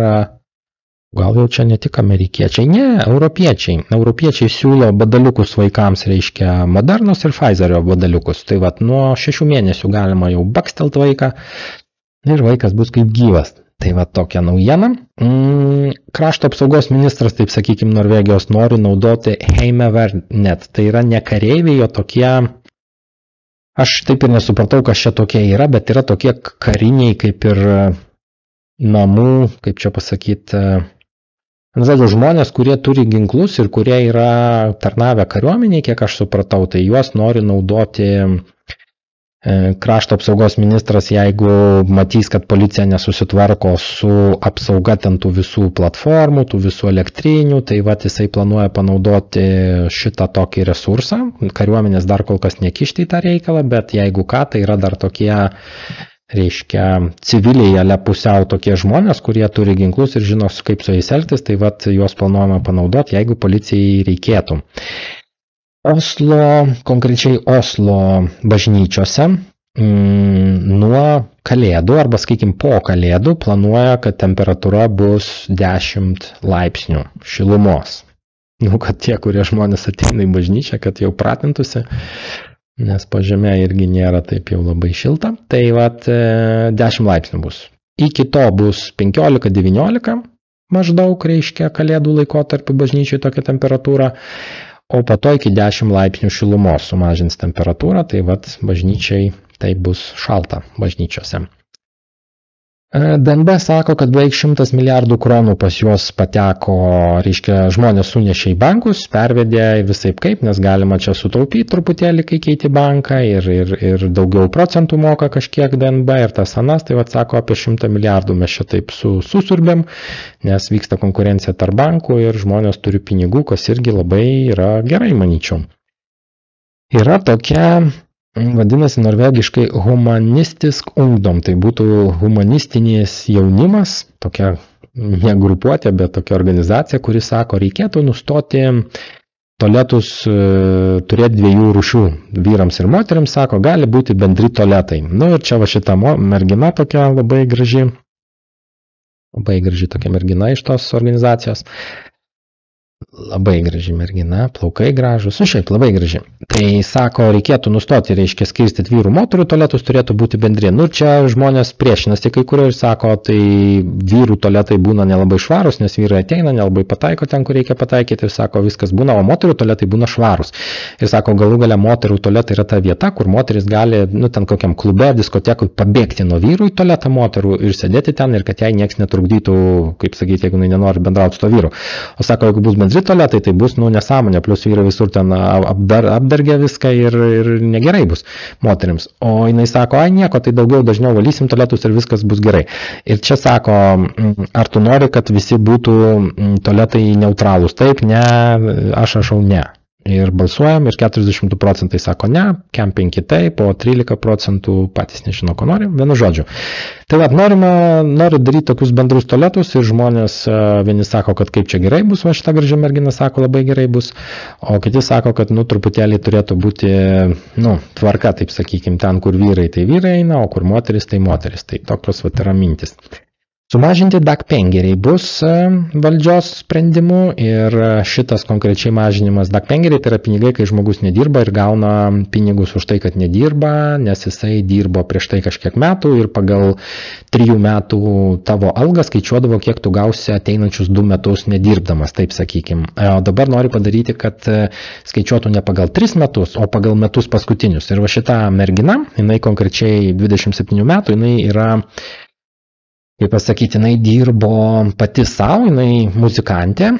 [SPEAKER 1] gal jau čia ne tik amerikiečiai, ne, europiečiai. Europiečiai siūlo badaliukus vaikams, reiškia, Modernos ir Pfizerio badaliukus. Tai nuo 6 mėnesių galima jau bakstelt vaiką ir vaikas bus kaip gyvas. Tai tokia naujiena. Krašto apsaugos ministras, taip sakykime, Norvegijos nori naudoti Heimevernet. Tai yra ne kareiviai, o tokie, aš taip ir nesupratau, kas čia tokie yra, bet yra tokie kariniai kaip ir namų, kaip čia pasakyti, žmonės, kurie turi ginklus ir kurie yra tarnavę kariuomeniai, kiek aš supratau, tai juos nori naudoti krašto apsaugos ministras, jeigu matys, kad policija nesusitvarko su apsauga ten tų visų platformų, tų visų elektrinių, tai jisai planuoja panaudoti šitą tokį resursą. Kariuomenės dar kol kas nekišti į tą reikalą, bet jeigu ką, tai yra dar tokie, reiškia, civiliai, ale pusiau tokie žmonės, kurie turi ginklus ir žino, kaip su jais elgtis, tai juos planuojama panaudoti, jeigu policijai reikėtų. Oslo, konkrečiai Oslo bažnyčiose nuo kalėdų arba, sakykime, po kalėdų planuoja, kad temperatūra bus 10 laipsnių šilumos. Kad tie, kurie žmonės ateina į bažnyčią, kad jau pratintųsi, nes po žemė irgi nėra taip jau labai šilta. Tai 10 laipsnių bus. Iki to bus 15-19 maždaug, reiškia, kalėdų laikotarpį bažnyčiai tokia temperatūra. o po to iki 10 laipsnių šilumos sumažins temperatūrą, tai vat bažnyčiai tai bus šalta bažnyčiose. DNB sako, kad beveik 100 milijardų kronų pas juos pateko, reiškia, žmonės sunešė į bankus, pervedė visaip kaip, nes galima čia sutaupyti truputėlį, kai keiti banką ir daugiau procentų moka kažkiek DNB ir tas anas, tai vat sako, apie 100 milijardų mes čia taip susurbėm, nes vyksta konkurencija tarp bankų ir žmonės turi pinigų, kas irgi labai yra gerai, manyčiau. Yra tokia, vadinasi norvegiškai humanistisk ungdom, tai būtų humanistinis jaunimas, tokia ne grupuotė, bet tokia organizacija, kuri sako, reikėtų nustoti tualetus turėti 2 rūšių, vyrams ir moteriams, sako, gali būti bendri tualetai. Nu ir čia va šita mergina tokia labai graži tokia mergina iš tos organizacijos. Labai graži mergina, plaukai gražus, šiaip labai graži. Tai sako, reikėtų nustoti, reiškia, skirstyti vyrų moterų tualetus, turėtų būti bendri. Nu, čia žmonės priešinasi kai kurio ir sako, tai vyrų tualetai būna nelabai švarus, nes vyrai ateina, nelabai pataiko ten, kur reikia pataikyti, ir sako, viskas būna, o moterų tualetai būna švarus. Ir sako, galų gale moterų tualetai yra ta vieta, kur moteris gali, nu, ten kokiam klube, diskotekui pabėgti nuo vyrų į tualetą moterų ir sėdėti ten, ir kad jai nieks netrukdytų, kaip sakyti, jeigu nenori bendrauti su to vyru. O sako, jeigu bus bendri tualetai, tai bus, nu, nesąmonė, plus vyrai visur ten apdargia viską ir negerai bus moterims. O jinai sako, ai nieko, tai dažniau valysim tualetus ir viskas bus gerai. Ir čia sako, ar tu nori, kad visi būtų tualetai neutralūs? Taip, ne, aš rašau ne. Ir balsuojam, ir 40% sako ne, kem 5 taip, o 13% patys nežino, ko nori, vienu žodžiu. Tai vat, noriu daryti tokius bendrus tualetus ir žmonės, vieni sako, kad kaip čia gerai bus, o šita graži mergina sako, labai gerai bus, o kiti sako, kad, nu, truputėlį turėtų būti, nu, tvarka, taip sakykim, ten, kur vyrai, tai vyrai eina, o kur moteris, tai moteris. Tai tokios vat yra mintis. Sumažinti dagpengeriai bus valdžios sprendimu ir šitas konkrečiai mažinimas dagpengeriai tai yra pinigai, kai žmogus nedirba ir gauna pinigus už tai, kad nedirba, nes jisai dirbo prieš tai kažkiek metų ir pagal 3 metų tavo algą skaičiuodavo, kiek tu gausi ateinančius 2 metus nedirbdamas, taip sakykim. O dabar nori padaryti, kad skaičiuotų ne pagal 3 metus, o pagal metus paskutinius. Ir va šita mergina, jinai konkrečiai 27 metų, jinai yra, kaip pasakyti, jinai dirbo pati savo, jinai muzikantė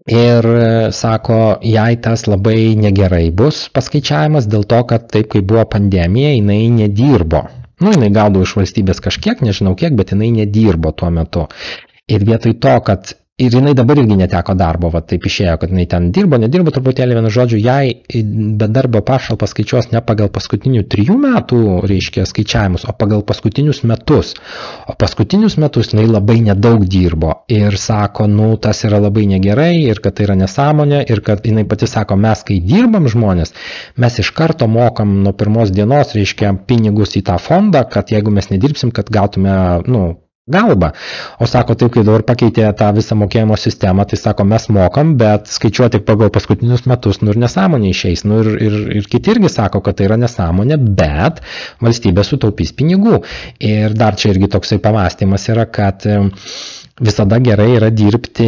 [SPEAKER 1] ir sako, jai tas labai negerai bus paskaičiavimas dėl to, kad taip, kai buvo pandemija, jinai nedirbo. Nu, jinai gaudavo iš valstybės kažkiek, nežinau kiek, bet jinai nedirbo tuo metu. Ir vietoj to, kad ir jinai dabar irgi neteko darbo, va taip išėjo, kad jinai ten nedirbo truputėlį, vienu žodžiu, jai bedarbio pašalpą skaičiuos ne pagal paskutinių 3 metų, reiškia, skaičiavimus, o pagal paskutinius metus. O paskutinius metus jinai labai nedaug dirbo ir sako, nu, tas yra labai negerai ir kad tai yra nesąmonė ir kad jinai pati sako, mes kai dirbam žmonės, mes iš karto mokam nuo pirmos dienos, reiškia, pinigus į tą fondą, kad jeigu mes nedirbsim, kad gautume, nu, galba. O sako, taip, kai dabar pakeitė tą visą mokėjimo sistemą, tai sako, mes mokam, bet skaičiuoti pagal paskutinius metus, nu ir nesąmonė išeis. Nu ir kiti irgi sako, kad tai yra nesąmonė, bet valstybė sutaupys pinigų. Ir dar čia irgi toksai pamąstymas yra, kad visada gerai yra dirbti,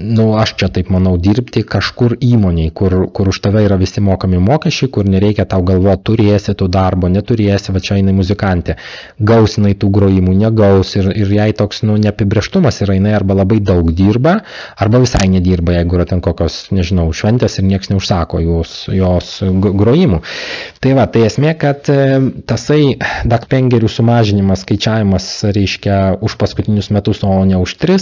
[SPEAKER 1] nu aš čia taip manau, dirbti kažkur įmoniai, kur už tave yra visi mokami mokesčiai, kur nereikia tau galvoti, turėsi tu darbo, neturėsi, va čia jinai muzikantė, gaus jinai tų grojimų, negaus ir jai toks, nu, neapibrėžtumas yra, jinai arba labai daug dirba, arba visai nedirba, jeigu yra ten kokios, nežinau, šventės ir nieks neužsako jos grojimų. Tai va, tai esmė, kad tasai dagpengerių sumažinimas, skaičiavimas, reiškia, už paskutinius metus, o ne už 3,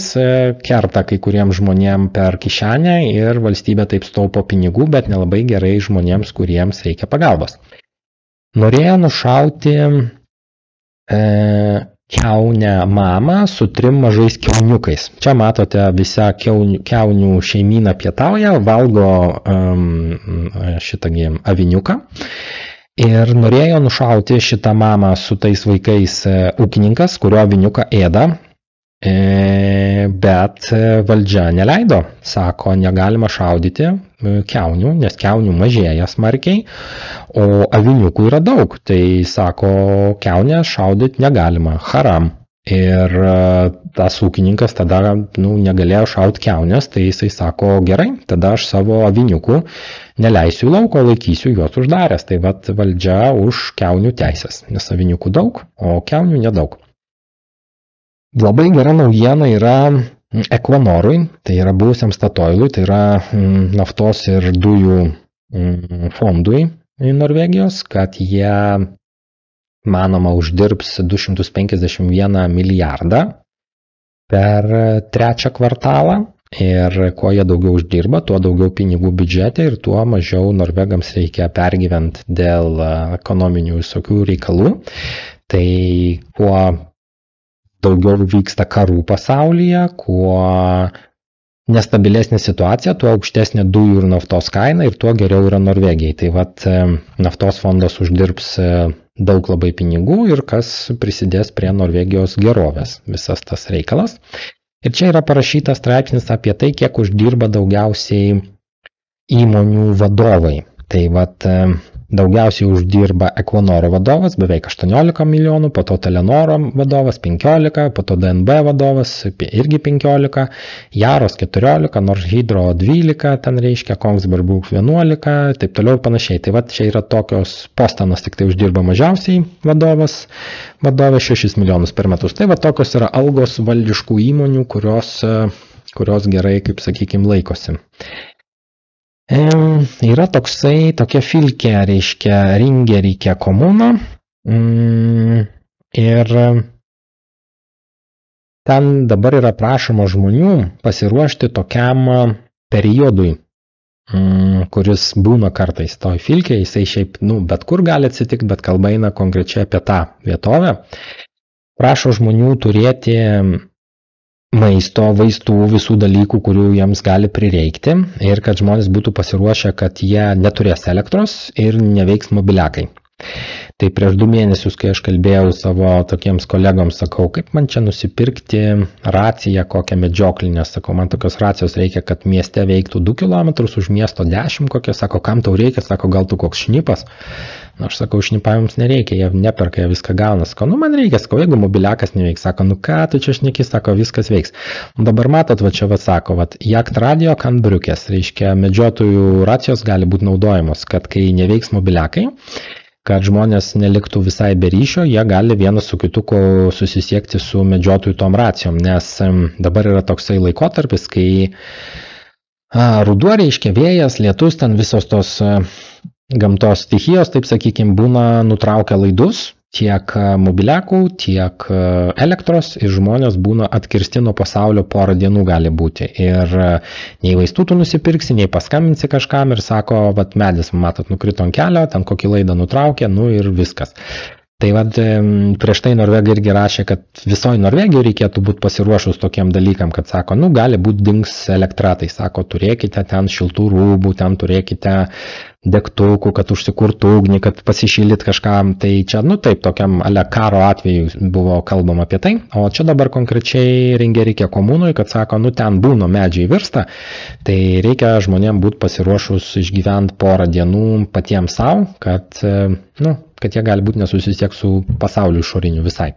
[SPEAKER 1] kerta kai kuriems žmonėms per kišenę ir valstybė taip staupo pinigų, bet nelabai gerai žmonėms, kuriems reikia pagalbos. Norėjo nušauti kiaunę mamą su 3 mažais kiauniukais. Čia matote, visa kiaunių šeimyna pietauja, valgo šitągi aviniuką. Ir norėjo nušauti šitą mamą su tais vaikais ūkininkas, kurio aviniuką ėda. Bet valdžia neleido, sako, negalima šaudyti kiaunių, nes kiaunių mažėja smarkiai, o aviniukų yra daug, tai sako, kiaunę šaudyti negalima, haram. Ir tas ūkininkas tada negalėjo šauti kiaunės, tai jisai sako, gerai, tada aš savo aviniukų neleisiu į lauko, laikysiu juos uždaręs. Tai vat valdžia už kiaunių teisės, nes aviniukų daug, o kiaunių nedaug. Labai gera naujiena yra Equinorui, tai yra buvusiam Statoilui, tai yra naftos ir dujų fondui Norvegijos, kad jie manoma uždirbs 251 milijardą per trečią kvartalą ir kuo jie daugiau uždirba, tuo daugiau pinigų biudžete ir tuo mažiau norvegams reikia pergyventi dėl ekonominių visokių reikalų. Tai kuo daugiau vyksta karų pasaulyje, kuo nestabilesnė situacija, tuo aukštesnė dujų ir naftos kaina ir tuo geriau yra Norvegijai. Tai vat naftos fondas uždirbs daug labai pinigų ir kas prisidės prie Norvegijos gerovės, visas tas reikalas. Ir čia yra parašytas straipsnis apie tai, kiek uždirba daugiausiai įmonių vadovai. Tai vat daugiausiai uždirba Equinoro vadovas, beveik 18 milijonų, po to Telenoro vadovas 15, po to DNB vadovas irgi 15, Jaros 14, Norhydro 12, ten reiškia Kongsberg 11, taip toliau panašiai. Tai vat čia yra tokios Postanas tik tai uždirba mažiausiai vadovė 6 milijonus per metus. Tai vat tokios yra algos valdiškų įmonių, kurios gerai, kaip sakykime, laikosi. Yra tokia filkė, reiškia Ringerike komuna ir ten dabar yra prašoma žmonių pasiruošti tokiam periodui, kuris būna kartais toj filkė, jisai šiaip, bet kur gali atsitikti, bet kalba eina konkrečiai apie tą vietovę. Prašo žmonių turėti maisto, vaistų, visų dalykų, kurių jiems gali prireikti ir kad žmonės būtų pasiruošę, kad jie neturės elektros ir neveiks mobiliakai. Tai prieš 2 mėnesius, kai aš kalbėjau savo tokiems kolegoms, sakau, kaip man čia nusipirkti raciją, kokią medžioklinę, sakau, man tokios racijos reikia, kad mieste veiktų 2 km, už miesto 10 kokią, sako, kam tau reikia, sako, gal tu koks šnipas. Aš sakau, šnipavimams nereikia, jie neperka, jie viską gauna. Sako, man reikia, sako, jeigu mobiliakas neveiks, sako, ką tu čia šneki, sako, viskas veiks. Dabar matot, čia sako, jakt radio kanbriukės, reiškia, medžiotojų racijos gali būti naudojamos, kad kai neveiks mobiliakai, kad žmonės neliktų visai be ryšio, jie gali vienas su kitu susisiekti su medžiotojų tom racijom, nes dabar yra toksai laikotarpis, kai ruduo, reiškia, vėjas, lietus, ten visos tos gamtos stichijos, taip sakykime, būna nutraukia laidus, tiek mobiliakų, tiek elektros ir žmonės būna atkirsti nuo pasaulio porą dienų gali būti. Ir nei vaistų tu nusipirksi, nei paskambinsi kažkam ir sako, medis, matot, nukrito ant kelio, ten kokį laidą nutraukė, ir viskas. Tai prieš tai Norvegai irgi rašė, kad visoje Norvegijoje reikėtų būti pasiruošus tokiem dalykam, kad sako, gali būti dings elektra, tai sako, turėkite ten šiltų rūbų, ten turėkite degtukų, kad užsikurtų ugnį, kad pasišylit kažkam, tai čia, taip, tokiam karo atveju buvo kalbama apie tai, o čia dabar konkrečiai Ringerike komunui, kad sako, ten būna medžiai virsta, tai reikia žmonėm būti pasiruošus išgyventi porą dienų patiems savo, kad jie gali būti nesusisiek su pasauliu išoriniu visai.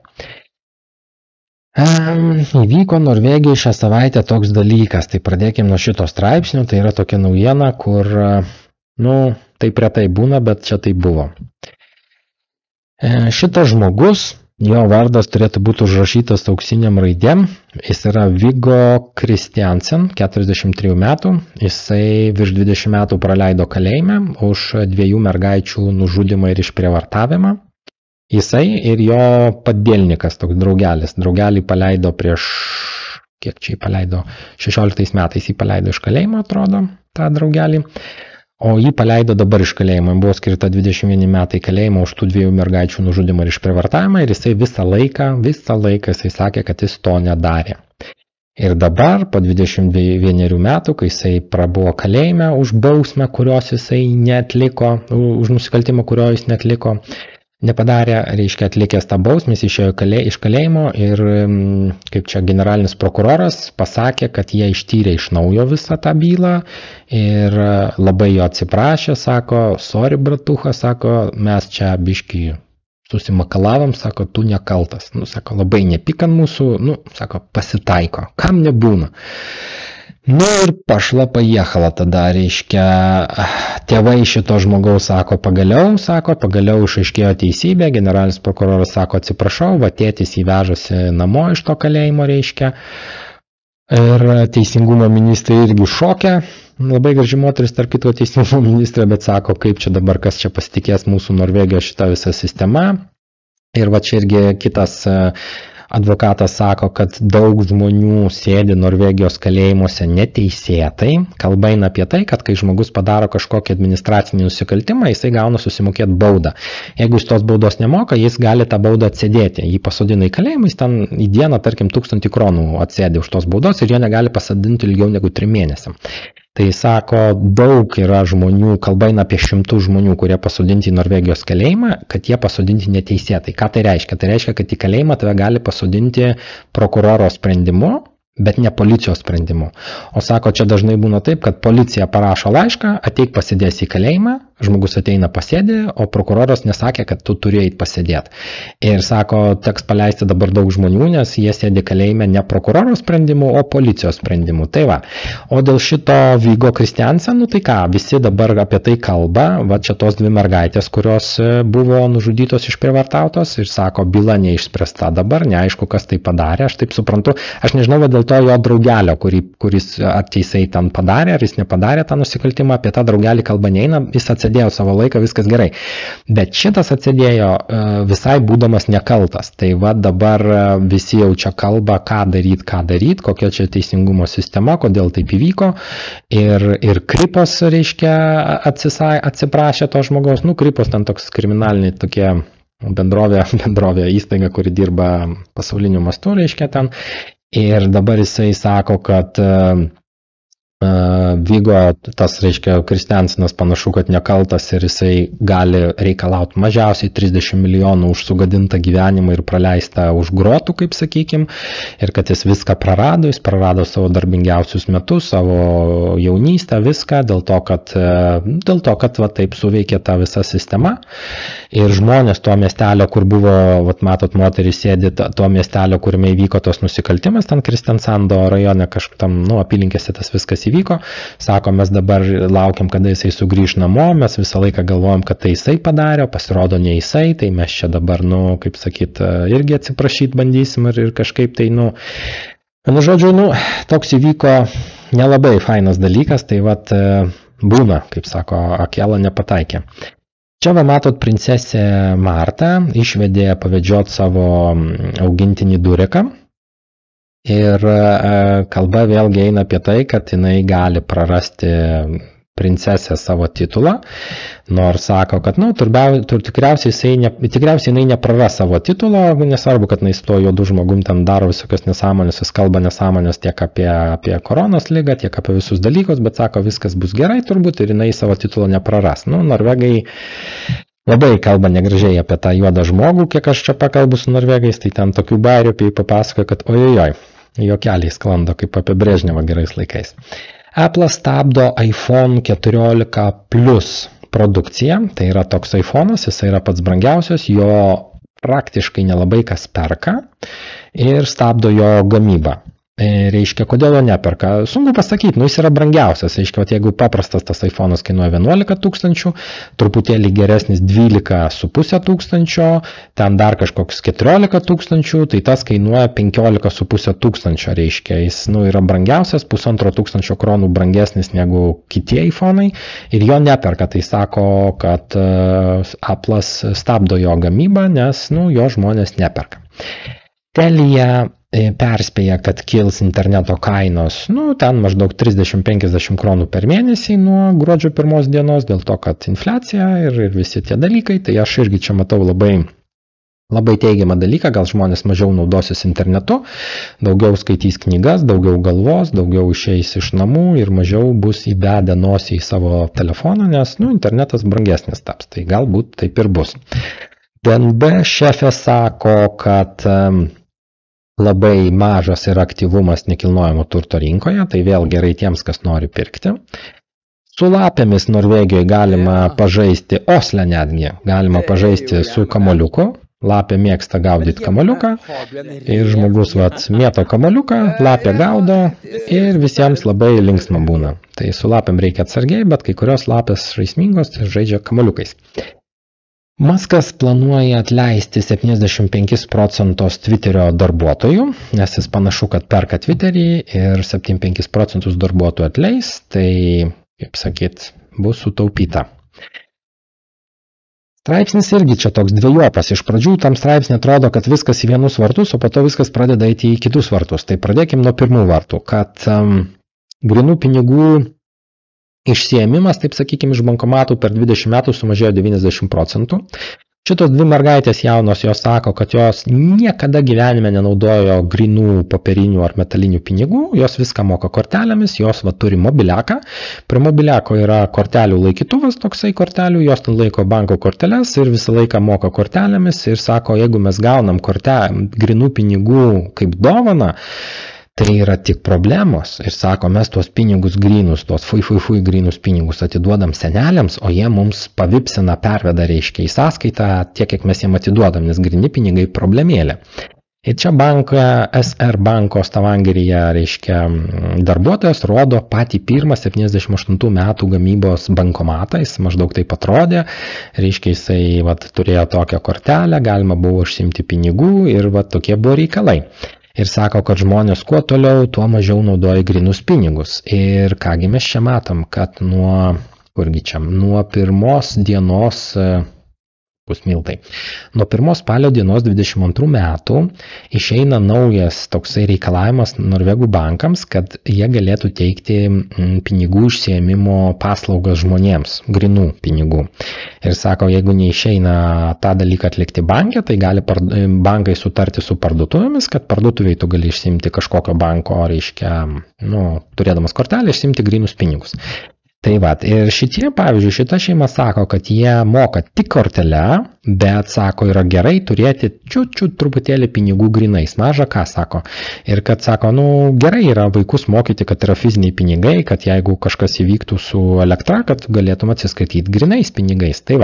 [SPEAKER 1] Įvyko Norvegijai šią savaitę toks dalykas, tai pradėkime nuo šito straipsnio, tai yra tokia naujiena, kur taip retai būna, bet čia tai buvo. Šitas žmogus, jo vardas turėtų būti užrašytas auksiniam raidėm, jis yra Viggo Kristiansen, 43 metų, jisai virš 20 metų praleido kalėjime už 2 mergaičių nužudymą ir išprievartavimą. Jisai ir jo padėlnikas, toks draugelis, draugelį paleido prieš, 16 metais jį paleido iš kalėjimo, atrodo, tą draugelį. O jį paleido dabar iš kalėjimo, buvo skirta 21 metai kalėjimo už tų 2 mergaičių nužudymą ir išprievartavimą ir jisai visą laiką jisai sakė, kad jis to nedarė. Ir dabar, po 21 metų, kai jisai prabuvo kalėjime už bausmę, kurios jisai neatliko, už nusikaltimą, kurio jis neatliko, nepadarė, reiškia, atlikęs tą bausmę, jis išėjo iš kalėjimo ir, kaip čia generalinis prokuroras pasakė, kad jie ištyrė iš naujo visą tą bylą ir labai jo atsiprašė, sako, sorry bratucha, sako, mes čia biškį susimakalavom, sako, tu nekaltas. Nu, sako, labai nepyk ant mūsų, nu, sako, pasitaiko, kam nebūna. Nu ir pašla pajechala tada, reiškia, tėvai šito žmogaus sako, pagaliau išaiškėjo teisybė, generalinis prokuroras sako, atsiprašau, va tėtis įvežasi namo iš to kalėjimo, reiškia. Ir teisingumo ministrai irgi šokia, labai graži moteris, tarp kito teisingumo ministrė, bet sako, kaip čia dabar, kas čia pasitikės mūsų Norvegijos šitą visą sistemą. Ir va čia irgi kitas advokatas sako, kad daug žmonių sėdi Norvegijos kalėjimuose neteisėtai. Kalba eina apie tai, kad kai žmogus padaro kažkokį administracinį nusikaltimą, jisai gauna susimokėti baudą. Jeigu jis tos baudos nemoka, jis gali tą baudą atsėdėti. Jį pasodina į kalėjimą, jis ten į dieną, tarkim, 1000 kronų atsėdė už tos baudos ir jo negali pasadinti ilgiau negu 3 mėnesiam. Tai sako, daug yra žmonių, kalba eina apie 100 žmonių, kurie pasodinti į Norvegijos kalėjimą, kad jie pasodinti neteisėtai. Ką tai reiškia? Tai reiškia, kad į kalėjimą tave gali pasodinti prokuroro sprendimu, bet ne policijos sprendimu. O sako, čia dažnai būna taip, kad policija parašo laišką, ateik pasėdės į kalėjimą, žmogus ateina pasėdė, o prokuroras nesakė, kad tu turi eiti pasėdėti. Ir sako, teks paleisti dabar daug žmonių, nes jie sėdi kalėjime ne prokuroro sprendimu, o policijos sprendimu. Tai va. O dėl šito Viggo Kristiansen, nu tai ką, visi dabar apie tai kalba, va čia tos 2 mergaitės, kurios buvo nužudytos, išprievartautos ir sako, byla neišspręsta dabar, neaišku, kas tai padarė, aš taip suprantu, aš nežinau, dėl to jo draugelio, kuris ar teisai ten padarė, ar jis nepadarė tą nusikaltimą, apie tą draugelį kalba neina, jis atsėdėjo savo laiką, viskas gerai. Bet šitas atsėdėjo visai būdamas nekaltas. Tai va dabar visi jau čia kalba, ką daryt, kokia čia teisingumo sistema, kodėl taip įvyko. Ir Kripos, reiškia, atsiprašė to žmogaus. Nu, Kripos ten toks kriminaliniai tokie bendrovė įstaiga, kuri dirba pasauliniu mastu, reiškia ten. Ir dabar jisai sako, kad Viggo, tas reiškia Kristiansenas panašu, kad nekaltas ir jisai gali reikalauti mažiausiai 30 milijonų už sugadintą gyvenimą ir praleistą už grotų, kaip sakykim, ir kad jis viską prarado, jis prarado savo darbingiausius metus, savo jaunystę, viską, dėl to, kad va, taip suveikė ta visa sistema. Ir žmonės to miestelio, kur buvo, vat, matot, moteris sėdi, to miestelio, kuriame įvyko tos nusikaltimas, ten Kristiansando rajone, kažkam, nu, apylinkėse tas viskas įvyko, sako, mes dabar laukiam, kada jisai sugrįž namo, mes visą laiką galvojam, kad tai jisai padarė, pasirodo ne jisai, tai mes čia dabar, nu, kaip sakyt, irgi atsiprašyti bandysim ir kažkaip tai, nu, žodžiu, nu, toks įvyko nelabai fainas dalykas, tai vat būna, kaip sako, Akela nepataikė. Čia va matot, princesė Marta išvedė pavedžiot savo augintinį Dureką. Ir kalba vėlgi eina apie tai, kad jinai gali prarasti princesę savo titulą, nors sako, kad, nu, tikriausiai jinai nepraras savo titulo, nesvarbu, kad jinai su to juodu žmogum ten daro visokios nesąmonės, jis kalba nesąmonės tiek apie koronos ligą, tiek apie visus dalykus, bet sako, viskas bus gerai turbūt ir jinai savo titulo nepraras. Nu, norvegai labai kalba negražiai apie tą juodą žmogų, kiek aš čia pakalbu su norvegais, tai ten tokių bairių apie jį papasakoja, kad ojojoj, juokeliai sklando kaip apie Brežnevą gerais laikais. Apple stabdo iPhone 14 Plus produkciją, tai yra toks iPhone'as, jis yra pats brangiausias, jo praktiškai nelabai kas perka ir stabdo jo gamybą. Reiškia, kodėl jo neperka? Sunku pasakyti, nu jis yra brangiausias, reiškia, jeigu paprastas tas iPhone'as kainuoja 11 000, truputėlį geresnis 12 500, ten dar kažkoks 14 000, tai tas kainuoja 15 500, reiškia, jis, nu, yra brangiausias, 1500 kronų brangesnis negu kiti iPhone'ai ir jo neperka, tai sako, kad Apple'as stabdo jo gamybą, nes, nu, jo žmonės neperka. Telia perspėja, kad kils interneto kainos, nu, ten maždaug 30-50 kronų per mėnesį nuo gruodžio 1 dienos, dėl to, kad infliacija ir visi tie dalykai, tai aš irgi čia matau labai teigiamą dalyką, gal žmonės mažiau naudosis internetu, daugiau skaitys knygas, daugiau galvos, daugiau išeis iš namų ir mažiau bus įbedę nosį į savo telefoną, nes, nu, internetas brangesnis taps, tai galbūt taip ir bus. DNB šefė sako, kad labai mažas yra aktyvumas nekilnojamo turto rinkoje, tai vėl gerai tiems, kas nori pirkti. Su lapėmis Norvegijoje galima pažaisti, Osle netgi, galima pažaisti su kamoliuku. Lapė mėgsta gaudyti kamoliuką ir žmogus mėto kamoliuką, lapė gaudo ir visiems labai linksma būna. Tai su lapėm reikia atsargiai, bet kai kurios lapės žaismingos žaidžia kamoliukais. Muskas planuoja atleisti 75% Twitterio darbuotojų, nes jis panašu, kad perka Twitterį ir 75% darbuotojų atleis, tai, kaip sakyt, bus sutaupyta. Straipsnis irgi čia toks dvejopas. Iš pradžių tam straipsnį atrodo, kad viskas į vienus vartus, o po to viskas pradeda eiti į kitus vartus. Tai pradėkim nuo pirmų vartų, kad grynų pinigų išsiėmimas, taip sakykime, iš bankomatų per 20 metų sumažėjo 90%. Šitos dvi mergaitės jaunos, jos sako, kad jos niekada gyvenime nenaudojo grynų popierinių ar metalinių pinigų, jos viską moka kortelėmis, jos turi mobiliaką. Prie mobiliako yra kortelių laikytuvas, toksai kortelių, jos ten laiko banko korteles ir visą laiką moka kortelėmis ir sako, jeigu mes gaunam grynų pinigų kaip dovaną, tai yra tik problemos ir sako, mes tuos pinigus grynus, tuos grynus pinigus atiduodam seneliams, o jie mums pavipsina, perveda, reiškia, į sąskaitą tiek, kiek mes jiem atiduodam, nes gryni pinigai problemėlė. Ir čia SR banko Stavangeryje, reiškia, darbuotojas rodo patį pirmą 78 metų gamybos bankomatą, jis maždaug taip atrodė, reiškia, jisai turėjo tokią kortelę, galima buvo užsiimti pinigų ir tokie buvo reikalai. Ir sako, kad žmonės kuo toliau, tuo mažiau naudoja grynus pinigus. Ir kągi mes čia matom, kad nuo pirmos dienos, nuo 1 spalio dienos 22 metų išeina naujas toksai reikalavimas Norvegų bankams, kad jie galėtų teikti pinigų išsiėmimo paslaugas žmonėms, grynų pinigų. Ir sako, jeigu neišeina tą dalyką atlikti banke, tai gali bankai sutarti su parduotuvėmis, kad parduotuviai tu gali išsiimti kažkokio banko, reiškia, turėdamas kortelę, išsiimti grynus pinigus. Tai ir pavyzdžiui, šita šeima sako, kad jie moka tik kortelę, bet sako, yra gerai turėti truputėlį pinigų grynais, maža ką sako. Ir kad sako, gerai yra vaikus mokyti, kad yra fiziniai pinigai, kad jeigu kažkas įvyktų su elektra, kad galėtum atsiskaityti grynais pinigais. Tai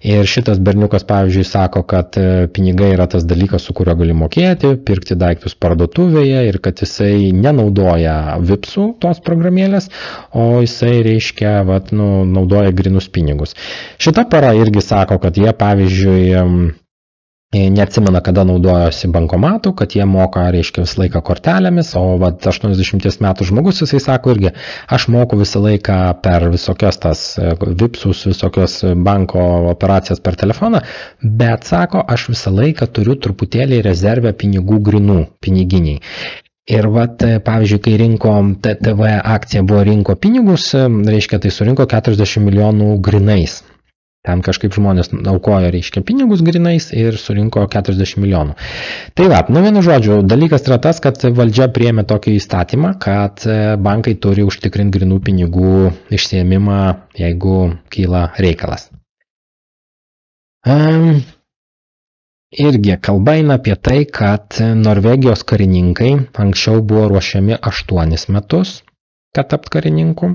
[SPEAKER 1] ir šitas berniukas, pavyzdžiui, sako, kad pinigai yra tas dalykas, su kuriuo gali mokėti, pirkti daiktus parduotuvėje ir kad jisai nenaudoja vipsų tos programėlės, o jisai reiškia, naudoja grynus pinigus. Šita para irgi sako, kad jie, pavyzdžiui, neatsimena, kada naudojosi bankomatu, kad jie moka, reiškia, visą laiką kortelėmis, o 80 metų žmogus, jisai sako irgi, aš moku visą laiką per visokias tas vipsus, visokias banko operacijas per telefoną, bet sako, aš visą laiką turiu truputėlį rezervę pinigų grynų, piniginiai. Ir pavyzdžiui, kai TV akcija buvo rinko pinigus, reiškia, tai surinko 40 milijonų grynais. Ten kažkaip žmonės aukojo, reiškia, pinigus grynais ir surinko 40 milijonų. Tai vienu žodžiu, dalykas yra tas, kad valdžia priėmė tokį įstatymą, kad bankai turi užtikrinti grynų pinigų išsiėmimą, jeigu kyla reikalas. Irgi kalba eina apie tai, kad Norvegijos karininkai anksčiau buvo ruošiami 8 metus, kad tapt karininku,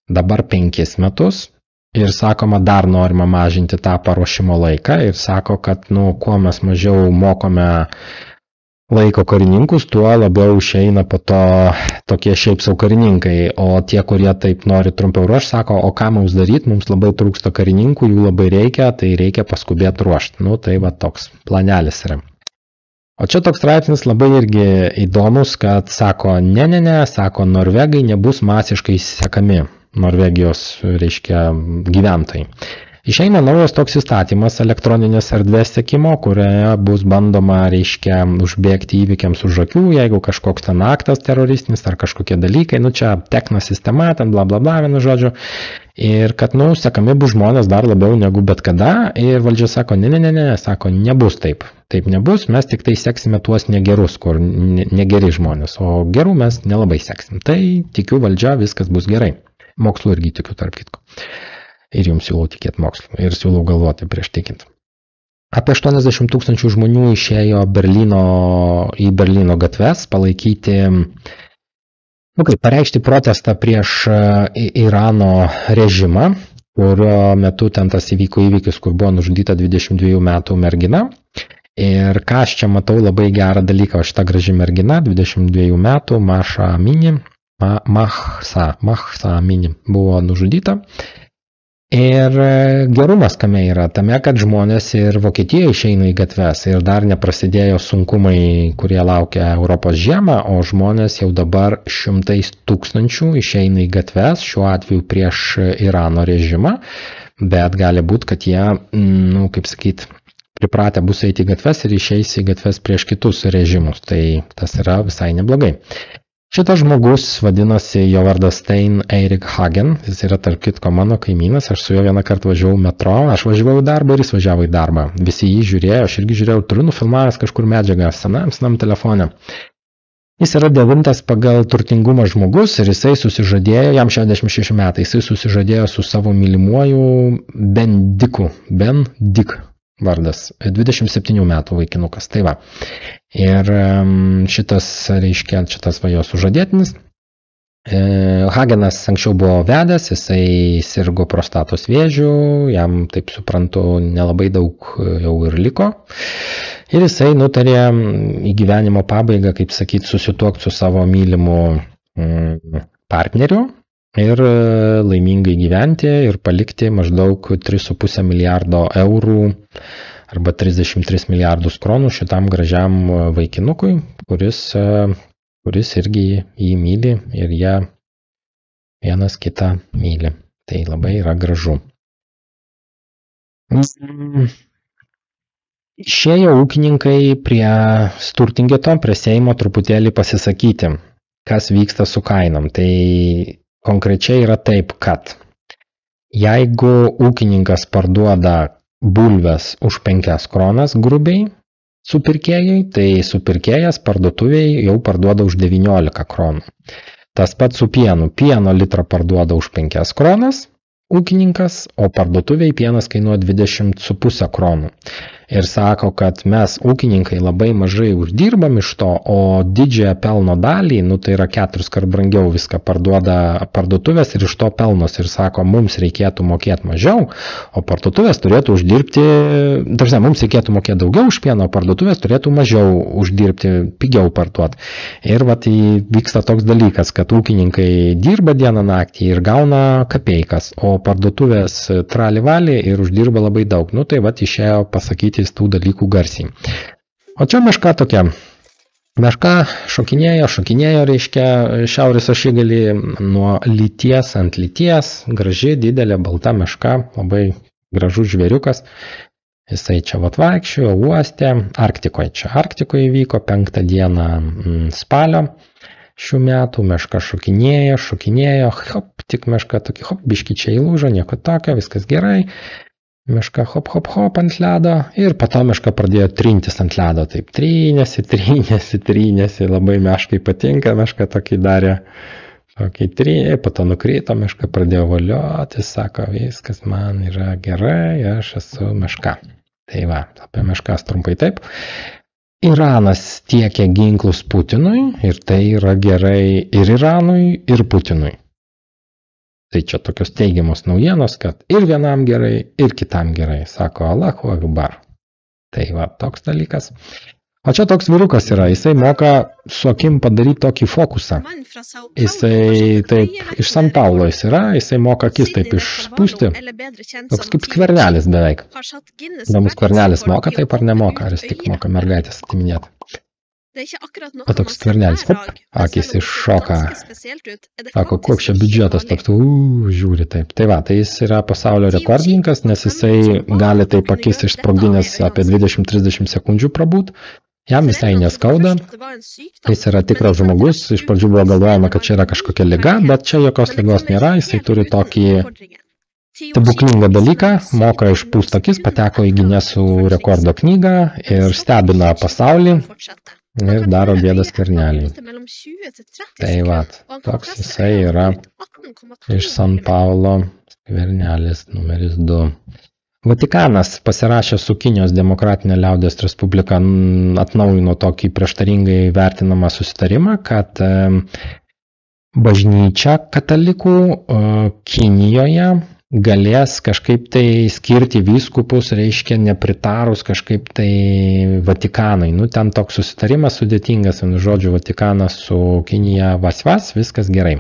[SPEAKER 1] dabar 5 metus. Ir sakoma, dar norima mažinti tą paruošimo laiką ir sako, kad kuo mes mažiau mokome laiko karininkus, tuo labiau išeina po to tokie šiaip sau karininkai, o tie, kurie taip nori trumpiau ruošti, sako, o ką mums daryti, mums labai trūksta karininkų, jų labai reikia, tai reikia paskubėti ruošti. Tai toks planelis yra. O čia toks straipsnis labai irgi įdomus, kad sako, sako, norvegai nebus masiškai sekami. Norvegijos, reiškia, gyventojai. Išeina naujas toks įstatymas elektroninės erdvės sekimo, kurioje bus bandoma, reiškia, užbėgti įvykiams už akių, jeigu kažkoks ten aktas teroristinis ar kažkokie dalykai, čia techno sistema, ten bla bla bla, vienu žodžiu. Ir kad, sekami bus žmonės dar labiau negu bet kada. Ir valdžia sako, sako, nebus taip. Taip nebus, mes tik tai seksime tuos negerus, kur negeri žmonės, o gerų mes nelabai seksim. Tai tikiu valdžia, viskas bus gerai. Mokslu irgi tikiu, tarp kitko. Ir jums siūlau tikėti mokslu. Ir siūlau galvoti prieš tikint. Apie 80 000 žmonių išėjo į Berlyno gatves palaikyti pareikšti protestą prieš Irano režimą, kurio metu ten tas įvyko įvykis, kur buvo nužudyta 22 metų mergina. Ir ką aš čia matau labai gerą dalyką, šita graži mergina, 22 metų, Mahsa Amini buvo nužudyta. Ir gerumas kame yra tame, kad žmonės ir Vokietijoje išeina į gatves ir dar neprasidėjo sunkumai, kurie laukia Europos žiemą, o žmonės jau dabar 100,000 išeina į gatves, šiuo atveju prieš Irano režimą, bet gali būti, kad jie, pripratę bus eiti į gatves ir išeis į gatves prieš kitus režimus, tai tas yra visai neblogai. Šitas žmogus vadinasi, jo vardas Stein Erik Hagen, jis yra tarp kitko mano kaimynas, aš su juo vieną kartą važiavau metro, aš važiavau į darbą ir jis važiavo į darbą. Visi jį žiūrėjo, aš irgi žiūrėjau, turiu nufilmavęs kažkur medžiagą senam telefone. Jis yra 9 pagal turtingumą žmogus ir jisai susižadėjo, jam 66 metai, jisai susižadėjo su savo mylimuoju Ben Dik vardas, 27 metų vaikinukas, tai va. Ir šitas va jo sužadėtinis. Hagenas anksčiau buvo vedęs, jisai sirgo prostatos vėžiu, jam, taip suprantu, nelabai daug jau ir liko. Ir jisai nutarė į gyvenimo pabaigą, kaip sakyti, susituokti su savo mylimu partneriu ir laimingai gyventi ir palikti maždaug 3,5 milijardo eurų arba 33 milijardus kronų šitam gražiam vaikinukui, kuris irgi jį myli ir jie vienas kitą myli. Tai labai yra gražu. Išėjo ūkininkai prie Sturtingeto, prie Seimo truputėlį pasisakyti, kas vyksta su kainom. Tai konkrečiai yra taip, kad jeigu ūkininkas parduoda bulves už 5 kronas grubiai supirkėjai, tai supirkėjas parduotuviai jau parduoda už 19 kronų. Tas pats su pienu. Pieno litrą parduoda už 5 kronas ūkininkas, o parduotuviai pienas kainuoja 20,5 kronų. Ir sako, kad mes ūkininkai labai mažai uždirbam iš to, o didžiąją pelno dalį, tai yra 4 kart brangiau viską parduoda parduotuvės ir iš to pelnos. Ir sako, mums reikėtų mokėti mažiau, o parduotuvės turėtų uždirbti, mums reikėtų mokėti daugiau už pieną, o parduotuvės turėtų mažiau uždirbti, pigiau parduoti. Ir vyksta toks dalykas, kad ūkininkai dirba dieną naktį ir gauna kapeikas, o parduotuvės tralivali ir uždirba labai daug. Tai išėjo pasakyti tų dalykų garsiai. O čia meška tokia. Meška šokinėjo, reiškia, šiaurės ašigalį nuo lyties ant lyties, graži, didelė, balta meška, labai gražus žvėriukas. Jisai čia vaikščiojo, uostė, Arktikoje vyko 5 dieną spalio šių metų, meška šokinėjo, tik meška tokia, biški čia įlūžo, nieko tokio, viskas gerai. Meška hop ant ledo ir po to meška pradėjo trintis ant ledo, taip trynėsi, labai meškai patinka, meška tokį darė, po to nukrito, meška pradėjo volioti, sako, viskas man yra gerai, aš esu meška. Tai va, apie meškas trumpai taip. Iranas tiekia ginklus Putinui ir tai yra gerai ir Iranui, ir Putinui. Tai čia tokios teigiamos naujienos, kad ir vienam gerai, ir kitam gerai, sako Allahu Akbar. Tai va, toks dalykas. O čia toks vyrukas yra, jisai moka su akim padaryti tokį fokusą. Jisai taip iš San Paulo jisai moka akis taip išspūsti. Toks kaip skvernelis beveik. Įdomus, skvernelis moka taip ar nemoka, ar jis tik moka mergaitės atiminėti. O toks skvernelis, akis iššoka. Sako, koks čia biudžetas toks, žiūri taip. Tai va, tai jis yra pasaulio rekordininkas, nes jisai gali taip akis išsprogdinęs apie 20-30 sekundžių prabūt. Jam visai neskauda, jis yra tikras žmogus, iš pradžių buvo galvojama, kad čia yra kažkokia liga, bet čia jokios ligos nėra, jisai turi tokį stebuklingą dalyką, moka išpūst akis, pateko į Ginesų rekordo knygą ir stebina pasaulį ir daro bėdą skvernelį. Tai va, toks jisai yra iš San Paulo, skvernelis numeris 2. Vatikanas pasirašė su Kinijos Demokratinė liaudies Respublika, atnaujino tokį prieštaringai vertinamą susitarimą, kad bažnyčia katalikų Kinijoje galės kažkaip tai skirti vyskupus, reiškia nepritarus kažkaip tai Vatikanui. Nu, ten toks susitarimas sudėtingas, vienu žodžiu, Vatikanas su Kinija vas, viskas gerai.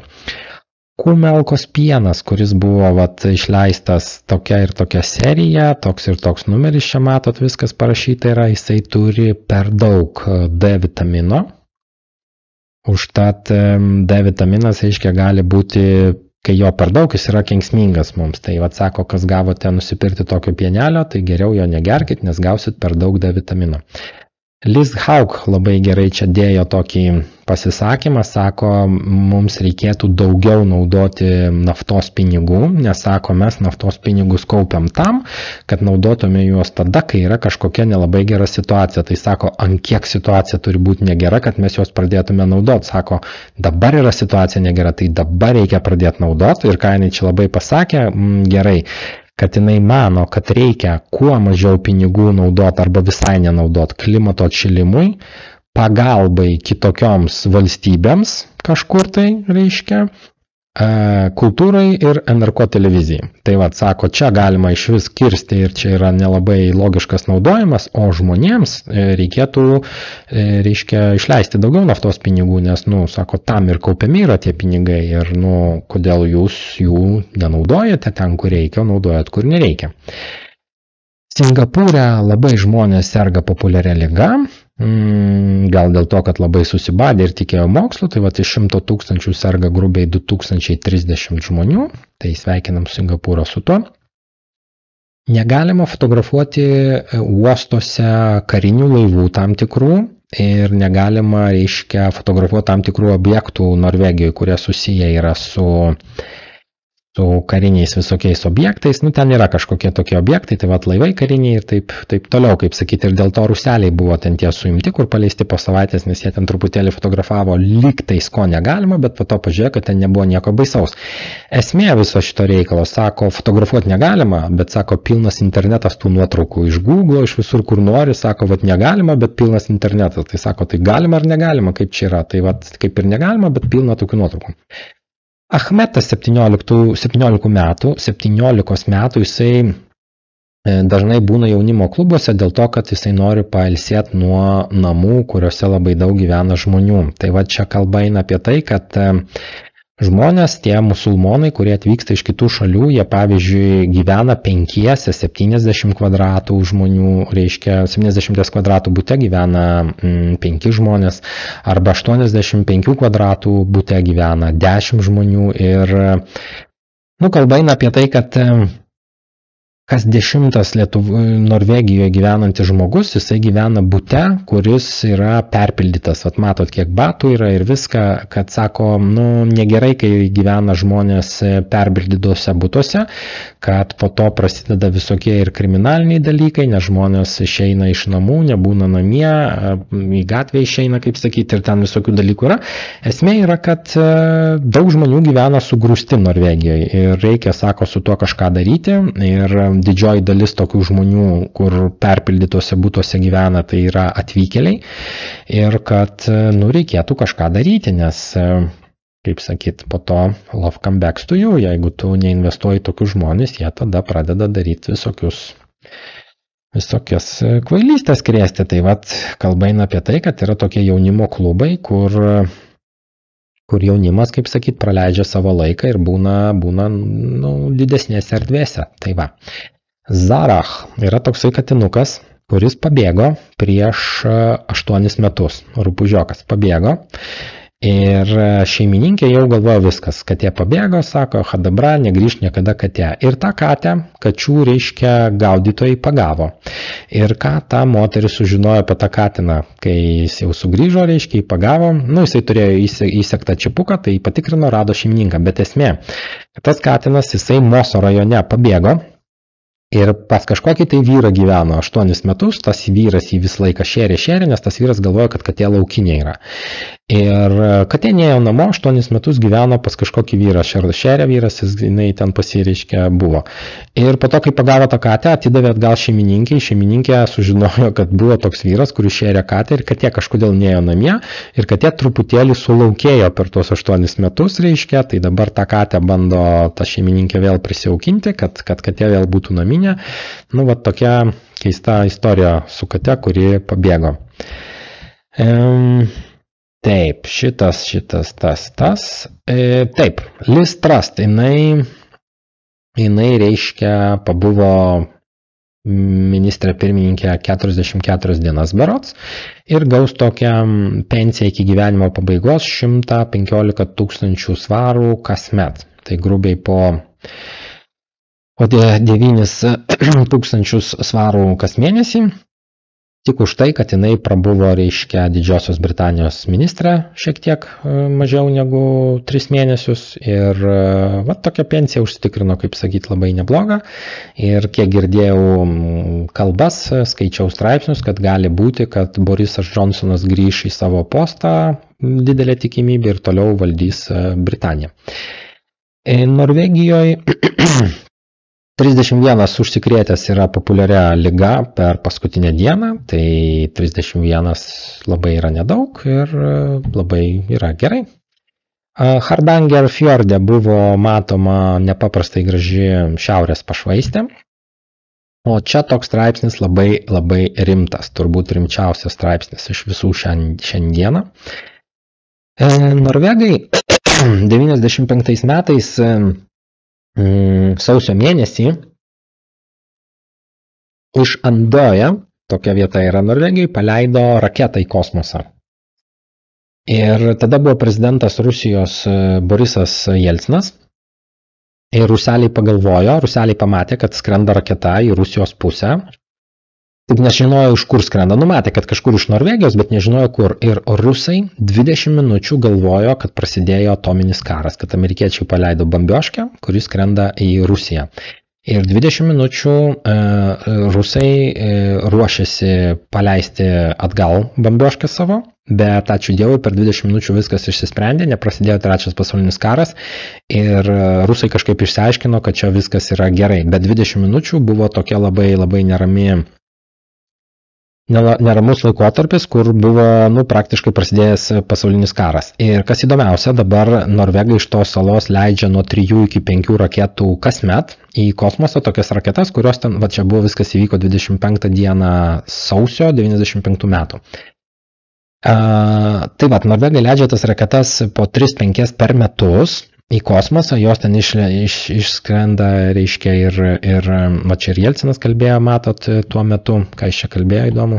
[SPEAKER 1] Kumelkos pienas, kuris buvo išleistas tokia ir tokia serija, toks ir toks numeris, čia matot, viskas parašyta yra, jisai turi per daug D vitamino. Užtat D vitaminas, reiškia, gali būti, kai jo per daug, jis yra kenksmingas mums. Tai sako, kas gavote nusipirkti tokio pienelio, tai geriau jo negerkit, nes gausit per daug D vitamino. Liz Hauk labai gerai čia dėjo tokį pasisakymą, sako, mums reikėtų daugiau naudoti naftos pinigų, nes sako, mes naftos pinigus kaupiam tam, kad naudotume juos tada, kai yra kažkokia nelabai gera situacija. Tai sako, ant kiek situacija turi būti negera, kad mes juos pradėtume naudoti. Sako, dabar yra situacija negera, tai dabar reikia pradėti naudoti. Ir ką jinai čia labai pasakė, gerai, kad jinai mano, kad reikia kuo mažiau pinigų naudoti arba visai nenaudoti klimato atšilimui, pagalbai kitokioms valstybėms kažkur tai, reiškia, kultūrai ir NRK televizijai. Tai sako, čia galima iš vis kirsti ir čia yra nelabai logiškas naudojimas, o žmonėms reikėtų, reiškia, išleisti daugiau naftos pinigų, nes, sako, tam ir kaupiami yra tie pinigai ir, kodėl jūs jų nenaudojate ten, kur reikia, o naudojat, kur nereikia. Singapūre labai žmonės serga populiaria liga, gal dėl to, kad labai susibadė ir tikėjo mokslu, tai iš 100 000 serga grubiai 2030 žmonių, tai sveikinam Singapūrą su tuo. Negalima fotografuoti uostuose karinių laivų tam tikrų ir negalima, reiškia, fotografuoti tam tikrų objektų Norvegijoje, kurie susiję yra su kariniais visokiais objektais, ten yra kažkokie tokie objektai, tai laivai kariniai ir taip toliau, kaip sakyti, ir dėl to ruseliai buvo ten tie suimti, kur paleisti po savaitės, nes jie ten truputėlį fotografavo lygtais, ko negalima, bet po to pažiūrėjo, kad ten nebuvo nieko baisaus. Esmė viso šito reikalo, sako, fotografuoti negalima, bet sako, pilnas internetas tų nuotraukų iš Google, iš visur, kur nori, sako, negalima, bet pilnas internetas, tai sako, tai galima ar negalima, kaip čia yra, tai kaip ir negalima, bet pilna tokių nuotraukų. Ahmetas 17 metų, jisai dažnai būna jaunimo klubuose dėl to, kad jisai nori pailsėti nuo namų, kuriuose labai daug gyvena žmonių. Tai čia kalba eina apie tai, kad žmonės, tie musulmonai, kurie atvyksta iš kitų šalių, jie pavyzdžiui gyvena 5-70 kvadratų žmonių, reiškia 70 kvadratų bute gyvena 5 žmonės, arba 85 kvadratų bute gyvena 10 žmonių ir, kalba eina apie tai, kad kas 10 Norvegijoje gyvenantis žmogus, jisai gyvena bute, kuris yra perpildytas. Matot, kiek batų yra ir viską, kad sako, negerai, kai gyvena žmonės perpildytose butuose, kad po to prasideda visokie ir kriminaliniai dalykai, nes žmonės išeina iš namų, nebūna namie, į gatvę išeina, kaip sakyti, ir ten visokių dalykų yra. Esmė yra, kad daug žmonių gyvena sugrūsti Norvegijoje ir reikia, sako, su tuo kažką daryti ir didžioji dalis tokių žmonių, kur perpildytose butuose gyvena, tai yra atvykėliai ir kad, reikėtų kažką daryti, nes, kaip sakyt, po to love come back to you, jeigu tu neinvestuoji tokius žmonės, jie tada pradeda daryti visokias kvailystės krėsti. Tai kalba eina apie tai, kad yra tokie jaunimo klubai, kur jaunimas, kaip sakyt, praleidžia savo laiką ir būna didesnėse erdvėse. Tai Zarah yra toksai katinukas, kuris pabėgo prieš 8 metus, rupūžiokas pabėgo. Ir šeimininkė jau galvoja viskas, katė pabėgo, sako, hadabra, negrįž niekada katė. Ir tą katę, kačių, reiškia, gaudytojai pagavo. Ir ką ta moteris sužinojo apie tą katiną, kai jis jau sugrįžo, reiškia, jį pagavo, jisai turėjo įsektą čipuką, tai patikrino, rado šeimininką. Bet esmė, tas katinas, jisai Moso rajone pabėgo. Ir pas kažkokį tai vyrą gyveno 8 metus, tas vyras jį visą laiką šėrė, nes tas vyras galvoja, kad katė laukinė yra. Ir katė nėjo namo, 8 metus gyveno pas kažkokį vyrą, šeria vyras, jinai ten pasireiškia buvo. Ir po to, kai pagavo tą katę, atidavė atgal šeimininkė sužinojo, kad buvo toks vyras, kuris šeria katę ir katė kažkodėl nėjo namie ir katė truputėlį sulaukėjo per tuos 8 metus, reiškia, tai dabar tą katę bando tą šeimininkė vėl prisijaukinti, kad katė vėl būtų naminė. Nu, va tokia keista istorija su katė, kuri pabėgo. Taip, šitas, tas. Taip, Liz Truss, jinai reiškia pabuvo ministrė pirmininkė 44 dienas berods ir gaus tokią pensiją iki gyvenimo pabaigos 115 000 svarų kasmet. Tai grubiai po 9 000 svarų kas mėnesį. Tik už tai, kad jinai prabuvo, reiškia, Didžiosios Britanijos ministrė šiek tiek mažiau negu 3 mėnesius ir va, tokią pensiją užsitikrino, kaip sakyti, labai neblogą. Ir kiek girdėjau kalbas, skaičiau straipsnius, kad gali būti, kad Borisas Johnsonas grįš į savo postą, didelė tikimybė ir toliau valdys Britaniją. Norvegijoje 31 užsikrėtęs yra populiaria liga per paskutinę dieną, tai 31 labai yra nedaug ir labai yra gerai. Hardanger fjorde buvo matoma nepaprastai graži šiaurės pašvaistė, o čia toks straipsnis labai rimtas, turbūt rimčiausias straipsnis iš visų šiandieną. Norvegai 95 metais sausio mėnesį iš Andoja, tokia vieta yra Norvegijai, paleido raketą į kosmosą. Ir tada buvo prezidentas Rusijos Borisas Jelcinas. Ir ruseliai pamatė, kad skrenda raketa į Rusijos pusę. Tik nežinojo, iš kur skrenda. Numatė, kad kažkur iš Norvegijos, bet nežinojo kur. Ir rusai 20 minučių galvojo, kad prasidėjo atominis karas, kad amerikiečiai paleido bombioškę, kuris skrenda į Rusiją. Ir 20 minučių rusai ruošėsi paleisti atgal bombioškę savo, bet ačiū Dievui, per 20 minučių viskas išsisprendė, neprasidėjo 3 pasaulinis karas ir rusai kažkaip išsiaiškino, kad čia viskas yra gerai. Bet 20 minučių buvo tokia labai neramus laikotarpis, kur buvo praktiškai prasidėjęs pasaulinis karas. Ir kas įdomiausia, dabar Norvegai iš tos salos leidžia nuo 3 iki 5 raketų kasmet į kosmosą, tokias raketas, kurios ten, va čia buvo viskas įvyko 25 dieną sausio 95 metų. Tai va, Norvegai leidžia tas raketas po 3-5 per metus į kosmosą, jos ten išskrenda, reiškia, ir va čia ir Jelcinas kalbėjo, matot, tuo metu, ką jis čia kalbėjo, įdomu.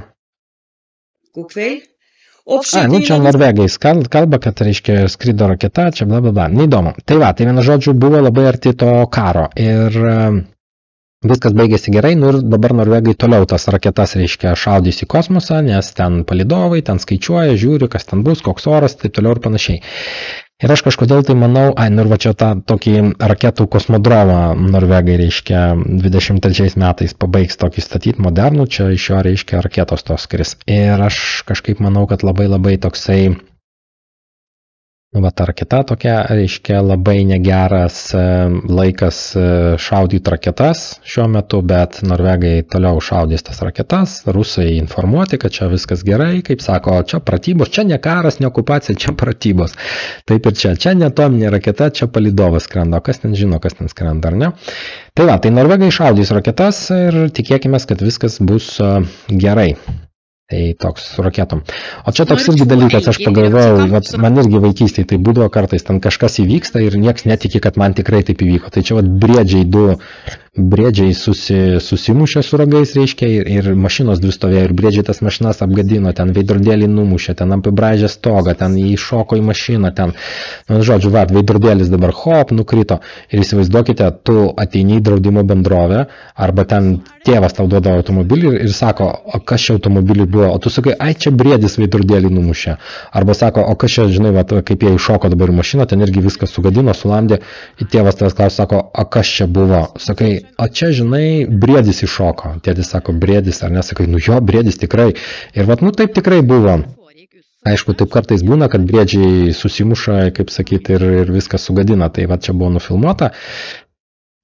[SPEAKER 1] Čia Norvegais kalba, kad, reiškia, skrido raketa, čia bla bla bla, neįdomu. Tai va, tai vienu žodžiu buvo labai arti to karo ir viskas baigėsi gerai, ir dabar Norvegai toliau tas raketas, reiškia, šaudys į kosmosą, nes ten palydovai, ten skaičiuoja, žiūri, kas ten bus, koks oras, taip toliau ir panašiai. Ir aš kažkodėl tai manau, ir va čia tą tokį raketų kosmodromą Norvegai, reiškia, 23 metais pabaigs tokį statyti modernų, čia iš jo, reiškia, raketos tos skris. Ir aš kažkaip manau, kad labai toksai, va ta raketa tokia, reiškia, labai negeras laikas šaudyti raketas šiuo metu, bet Norvegai toliau šaudys tas raketas, rusai informuoti, kad čia viskas gerai, kaip sako, čia pratybos, čia ne karas, ne okupacija, čia pratybos. Taip ir čia ne atominė raketa, čia palydovas skrenda, kas ten žino, kas ten skrenda, ar ne? Tai va, tai Norvegai šaudys raketas ir tikėkime, kad viskas bus gerai. Tai toks su raketom. O čia toks irgi dalykas, aš pagalvojau, man irgi vaikystėje tai būdavo kartais, ten kažkas įvyksta ir nieks netiki, kad man tikrai taip įvyko. Tai čia briedžiai susimušė su ragais, reiškia, ir mašinos dvi stovėjo, ir briedžiai tas mašinas apgadino, ten veidrodėlį numušė, ten apibraižė stogą, ten įšoko į mašiną, ten, žodžiu, veidrodėlis dabar hop, nukrito. Ir įsivaizduokite, tu ateini į draudimo bendrovę, arba ten tėvas tau duoda automobilį ir sako, o kas čia automobilį buvo, o tu sakai, ai čia briedis veidrodėlį numušė. Arba sako, o kas čia, žinai, kaip jie iššoko dabar į mašiną, ten irgi viskas sugadino, sulandė, ir tėvas tavęs klausia, sako, o kas čia buvo. Sakai, o čia, žinai, briedis iššoko. Tėtis sako, briedis, ar ne, sakai, jo, briedis tikrai. Ir taip tikrai buvo. Aišku, taip kartais būna, kad briedžiai susimuša, kaip sakyti, ir viskas sugadina. Tai va čia buvo nufilmuota.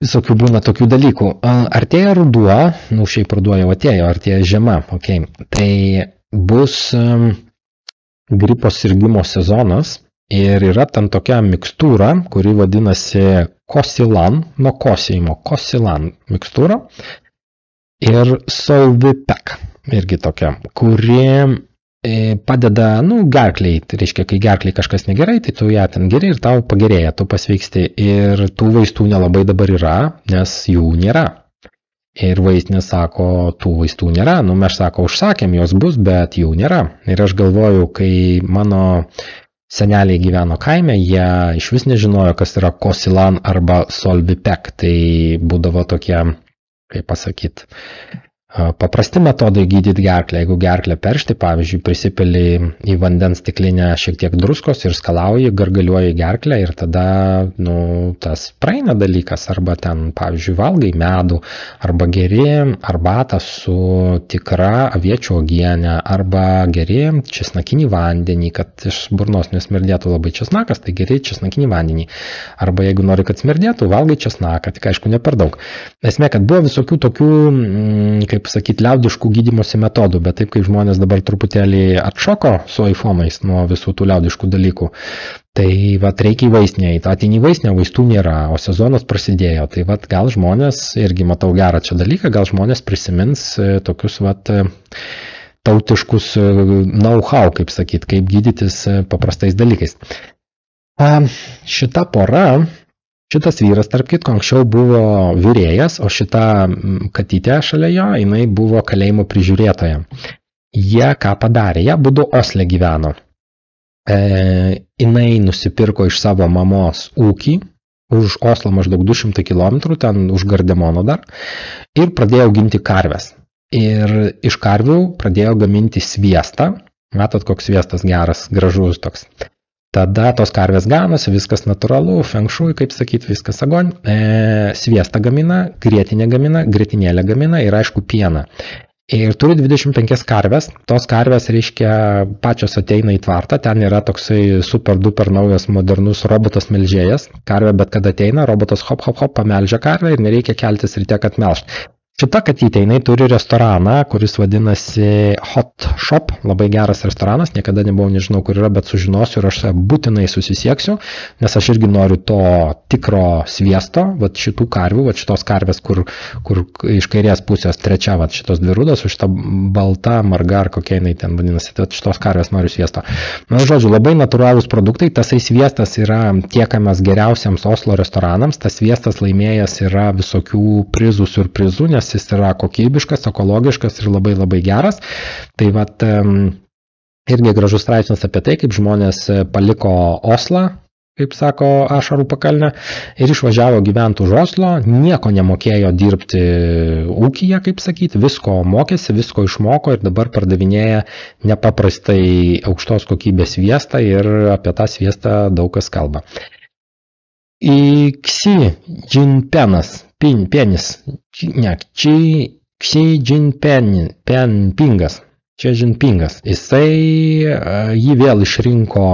[SPEAKER 1] Visokių būna tokių dalykų. Artėja ruduo, šiaip ruduo jau atėjo, artėja žiema. Okay. Tai bus gripo sirgimo sezonas ir yra ten tokia mikstūra, kuri vadinasi Kosilan, nuo kosėjimo, Kosilan mikstūra ir Solvipek, irgi tokia, kuri padeda, gerkliai, tai reiškia, kai gerkliai kažkas negerai, tai tu ją ten geri ir tau pagerėja, tu pasveiksti. Ir tų vaistų nelabai dabar yra, nes jų nėra. Ir vaistinė sako, tų vaistų nėra, mes sako, užsakėm, jos bus, bet jų nėra. Ir aš galvoju, kai mano seneliai gyveno kaime, jie iš vis nežinojo, kas yra Kosilan arba Solvipek, tai būdavo tokie, kaip pasakyti, paprasti metodai gydyti gerklę. Jeigu gerklę peršti, pavyzdžiui, prisipili į vandens stiklinę šiek tiek druskos ir skalauji, gargaliuoji gerklę ir tada, tas praeina dalykas. Arba ten, pavyzdžiui, valgai medų, arba geri arbatą su tikra aviečių uogiene, arba geri česnakinį vandenį, kad iš burnos nesmirdėtų labai česnakas, tai geri česnakinį vandenį. Arba jeigu nori, kad smirdėtų, valgai česnaką, tik aišku, ne per daug. Esmė, kad buvo visokių tokių, kaip sakyti, liaudiškų gydymosi metodų, bet taip kaip žmonės dabar truputėlį atšoko su iPhone'ais nuo visų tų liaudiškų dalykų, tai reikia į vaistinę, ateini į vaistinę, vaistų nėra, o sezonas prasidėjo, tai gal žmonės, irgi matau gerą čia dalyką, gal žmonės prisimins tokius tautiškus know-how, kaip sakyti, kaip gydytis paprastais dalykais. Šita pora, šitas vyras, tarp kitko, anksčiau buvo vyrėjas, o šita katytė šalia jo, jinai buvo kalėjimo prižiūrėtoja. Jie ką padarė? Jie būdu Osle gyveno. Jinai nusipirko iš savo mamos ūkį, už Oslo maždaug 200 km, ten už Gardemono dar, ir pradėjo auginti karves. Ir iš karvių pradėjo gaminti sviestą. Matot, koks sviestas geras, gražus toks. Tada tos karvės ganosi, viskas natūralu, feng shui, kaip sakyti, viskas agon. Sviestą gamina, grietinę gamina, grietinėlę gamina ir aišku pieną. Ir turi 25 karves, tos karves, reiškia, pačios ateina į tvartą, ten yra toksai super duper naujas modernus robotas melžėjas. Karvė bet kada ateina, robotas hop hop hop pamelžia karvę ir nereikia keltis ryte, kad melžt. Šita katytė, jinai turi restoraną, kuris vadinasi Hot Shop, labai geras restoranas, niekada nebuvau, nežinau, kur yra, bet sužinosiu ir aš būtinai susisieksiu, nes aš irgi noriu to tikro sviesto, šitų karvių, šitos karvės, kur iš kairės pusės trečia, šitos dvi rudos, o šita balta, marga, ar kokia jinai ten vadinasi, šitos karvės noriu sviesto. Žodžiu, labai natūralūs produktai, tasai sviestas yra tiekamas geriausiams Oslo restoranams, tas sviestas laimėjęs yra visokių prizų, surprizų, nes jis yra kokybiškas, ekologiškas ir labai labai geras. Tai irgi gražus straipsnis apie tai, kaip žmonės paliko Oslą, kaip sako ašarų pakalnę, ir išvažiavo gyventi už Oslo, nieko nemokėjo dirbti ūkyje, kaip sakyti, visko mokėsi, visko išmoko ir dabar pardavinėja nepaprastai aukštos kokybės sviestą ir apie tą sviestą daug kas kalba. Xi Jinpingas, jisai jį vėl išrinko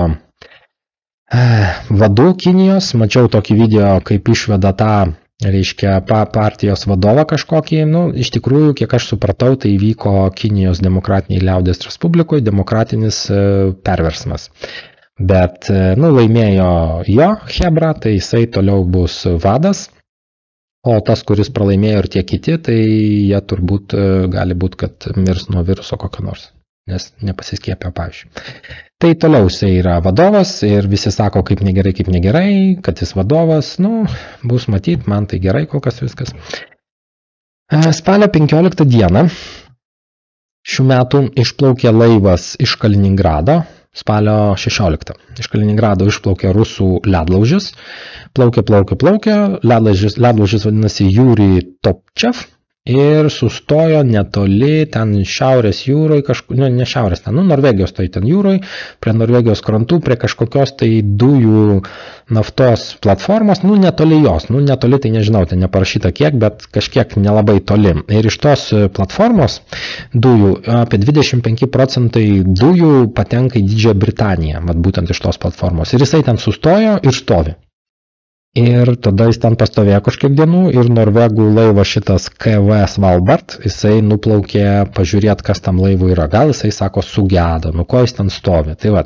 [SPEAKER 1] vadu Kinijos, mačiau tokį video, kaip išveda tą, reiškia, partijos vadovą kažkokį, iš tikrųjų, kiek aš supratau, tai įvyko Kinijos demokratiniai liaudės respublikoje demokratinis perversmas. Bet, laimėjo jo hebra, tai jisai toliau bus vadas. O tas, kuris pralaimėjo ir tie kiti, tai jie turbūt gali būti, kad mirs nuo viruso kokio nors, nes nepasiskiepė, pavyzdžiui. Tai toliau jisai yra vadovas ir visi sako, kaip negerai, kad jis vadovas, bus matyti, man tai gerai kol kas viskas. Spalio 15 dieną šių metų išplaukė laivas iš Kaliningrado, spalio 16. Iš Kaliningrado išplaukė rusų ledlaužis, plaukė, ledlaužis vadinasi Jūrij Topčev ir sustojo netoli ten šiaurės jūroje, ne šiaurės, ten, Norvegijos tai ten jūroje, prie Norvegijos krantų, prie kažkokios tai dujų naftos platformos, netoli jos, netoli tai nežinau, ten neparašyta kiek, bet kažkiek nelabai toli. Ir iš tos platformos dujų apie 25% dujų patenka į Didžiąją Britaniją, būtent iš tos platformos. Ir jisai ten sustojo ir stovi. Ir tada jis ten pastovėjo kažkiek dienų ir norvegų laivas šitas KV Svalbard, jisai nuplaukė pažiūrėti, kas tam laivui yra. Gal jisai sako sugedo, ko jis ten stovi. Tai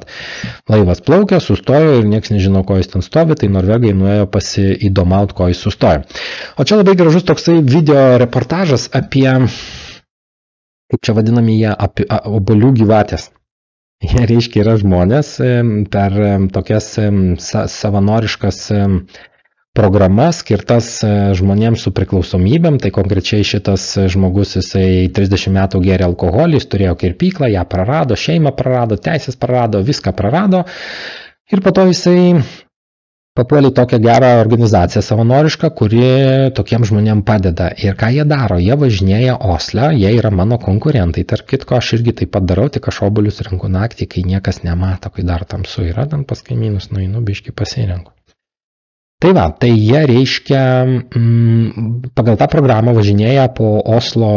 [SPEAKER 1] laivas plaukė, sustojo ir nieks nežino, ko jis ten stovi, tai norvegai nuėjo pasiįdomauti, ko jis sustojo. O čia labai gražus toksai video reportažas apie, kaip čia vadinami jie, apie obuolių gyvatės. Jie reiškia yra žmonės per tokias savanoriškas programas skirtas žmonėms su priklausomybėm, tai konkrečiai šitas žmogus, jisai 30 metų gėrė alkoholį, jis turėjo kirpyklą, ją prarado, šeimą prarado, teisės prarado, viską prarado ir po to jisai papuolė į tokią gerą organizaciją savanorišką, kuri tokiem žmonėm padeda. Ir ką jie daro? Jie važinėja Osle, jie yra mano konkurentai, tarp kitko aš irgi taip pat darau, tik aš obuolius renku naktį, kai niekas nemato, kai dar tamsu yra, ten pas kaimynus nueinu, biškį pasirenku. Tai jie reiškia, pagal tą programą važinėja po Oslo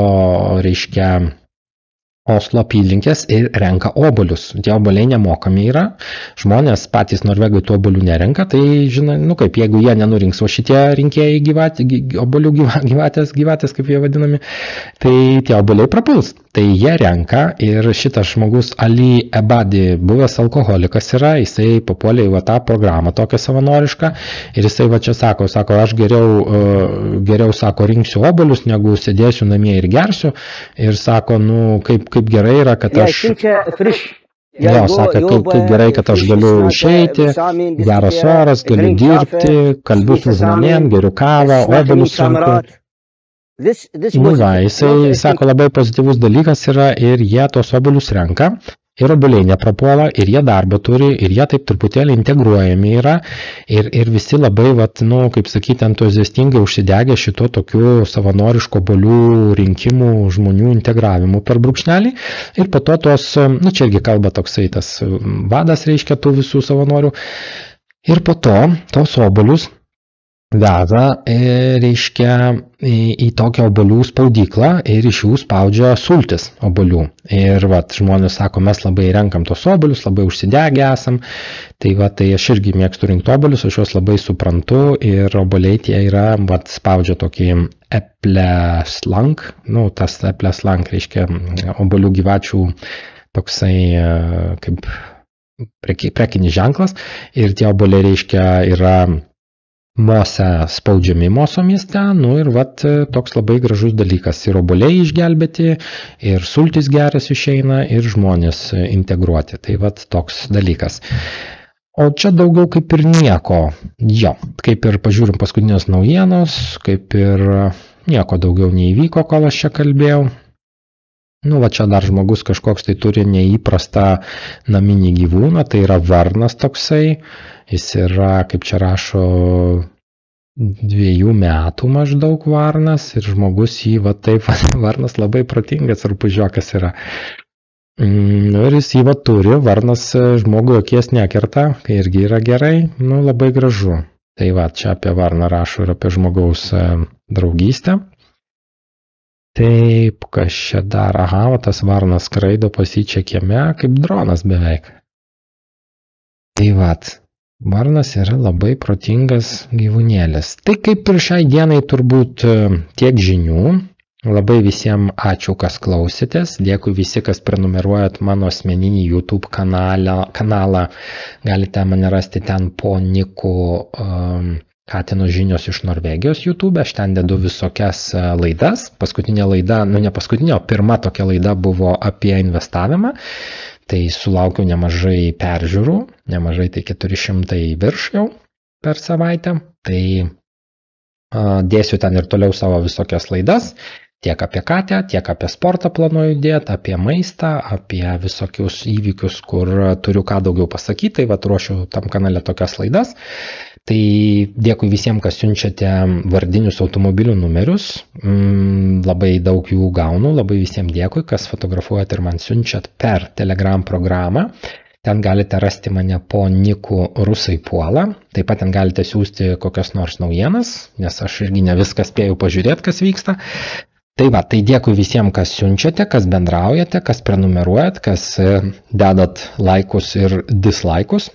[SPEAKER 1] apylinkės ir renka obuolius. Tie obuoliai nemokami yra, žmonės patys norvegai tų obuolių nerenka, tai žinai, kaip jeigu jie nenurinks, o šitie rinkėjai obuolių gyvatės, kaip jie vadinami, tai tie obuoliai prapuls. Tai jie renka ir šitas žmogus Ali Ebadi, buvęs alkoholikas yra, jisai papuolė į tą programą tokią savanorišką ir jisai čia sako, aš geriau sako, rinksiu obuolius, negu sėdėsiu namie ir gersiu ir sako, kaip gerai yra, kad aš... Sakė, kaip gerai, kad aš galiu išeiti, geras oras, galiu dirbti, kalbu su žmonėm, geriu kavą, obuolius renku. Jisai sako, labai pozityvus dalykas yra ir jie tos obuolius renka ir obuoliai neprapuola ir jie darbą turi ir jie taip truputėlį integruojami yra ir visi labai, kaip sakyti, entuziastingai užsidegė šito tokiu savanoriško obuolių rinkimų žmonių integravimu per brūkšnelį ir po to tos, čia irgi kalba toksai tas vadas reiškia tų visų savanorių ir po to tos obuolius veda, reiškia, į tokią obuolių spaudyklą ir iš jų spaudžia sultis obuolių. Ir žmonės sako, mes labai renkam tos obuolius, labai užsidegę esam. Tai aš irgi mėgstu rinkti obuolius, aš juos labai suprantu ir obuoliai tie yra, spaudžia tokį epleslank, tas epleslank reiškia obuolių gyvačių toksai kaip prekinis ženklas ir tie obuoliai reiškia yra Mose spaudžiami Moso mieste, ir toks labai gražus dalykas. Ir obuoliai išgelbėti, ir sultis geras išeina, ir žmonės integruoti. Tai toks dalykas. O čia daugiau kaip ir nieko. Kaip ir pažiūrim paskutinės naujienos, kaip ir nieko daugiau neįvyko, kol aš čia kalbėjau. Čia dar žmogus kažkoks tai turi neįprastą naminį gyvūną, tai yra varnas toksai. Jis yra, kaip čia rašo, 2 metų maždaug varnas ir žmogus jį, varnas labai protingas rupūžiokas yra. Ir jis jį turi, varnas žmogui akies nekerta, kai irgi yra gerai, labai gražu. Tai čia apie varną rašo ir apie žmogaus draugystę. Taip, kas čia dar, tas varnas skraido pasičia kieme, kaip dronas beveik. Tai varnas yra labai protingas gyvūnėlis. Tai kaip ir šiai dienai turbūt tiek žinių. Labai visiems ačiū, kas klausėtės. Dėkui visi, kas prenumeruojat mano asmeninį YouTube kanalą. Galite mane rasti ten po niku Katino žinios iš Norvegijos YouTube. Aš ten dedu visokias laidas. Paskutinė laida, ne paskutinė, o pirma tokia laida buvo apie investavimą. Tai sulaukiau nemažai peržiūrų, nemažai tai 400 virš jau per savaitę. Tai dėsiu ten ir toliau savo visokias laidas. Tiek apie katę, tiek apie sportą planuoju dėti, apie maistą, apie visokius įvykius, kur turiu ką daugiau pasakyti, tai ruošiu tam kanale tokias laidas. Tai dėkui visiems, kas siunčiate vardinius automobilių numerius, labai daug jų gaunu, labai visiems dėkui, kas fotografuojat ir man siunčiat per Telegram programą. Ten galite rasti mane po niku Rusai puola, taip pat ten galite siūsti kokias nors naujienas, nes aš irgi ne viską spėjau pažiūrėti, kas vyksta. Tai dėkui visiems, kas siunčiate, kas bendraujate, kas prenumeruojat, kas dedat laikus ir dislaikus,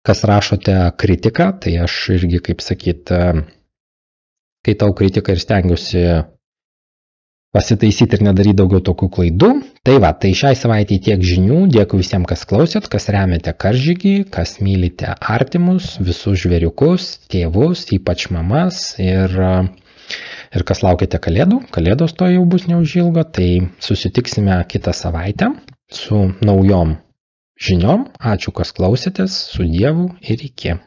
[SPEAKER 1] kas rašote kritiką, tai aš irgi, kaip sakyt, skaitau kritiką ir stengiuosi pasitaisyti ir nedaryti daugiau tokių klaidų. Tai šiai savaitei tiek žinių, dėkui visiems, kas klausėt, kas remiate Karžygį, kas mylite artimus, visus žvėriukus, tėvus, ypač mamas ir kas laukiate kalėdų. Kalėdos to jau bus neužilgo, tai susitiksime kitą savaitę su naujom žiniom. Ačiū, kas klausėtės, su Dievu ir iki.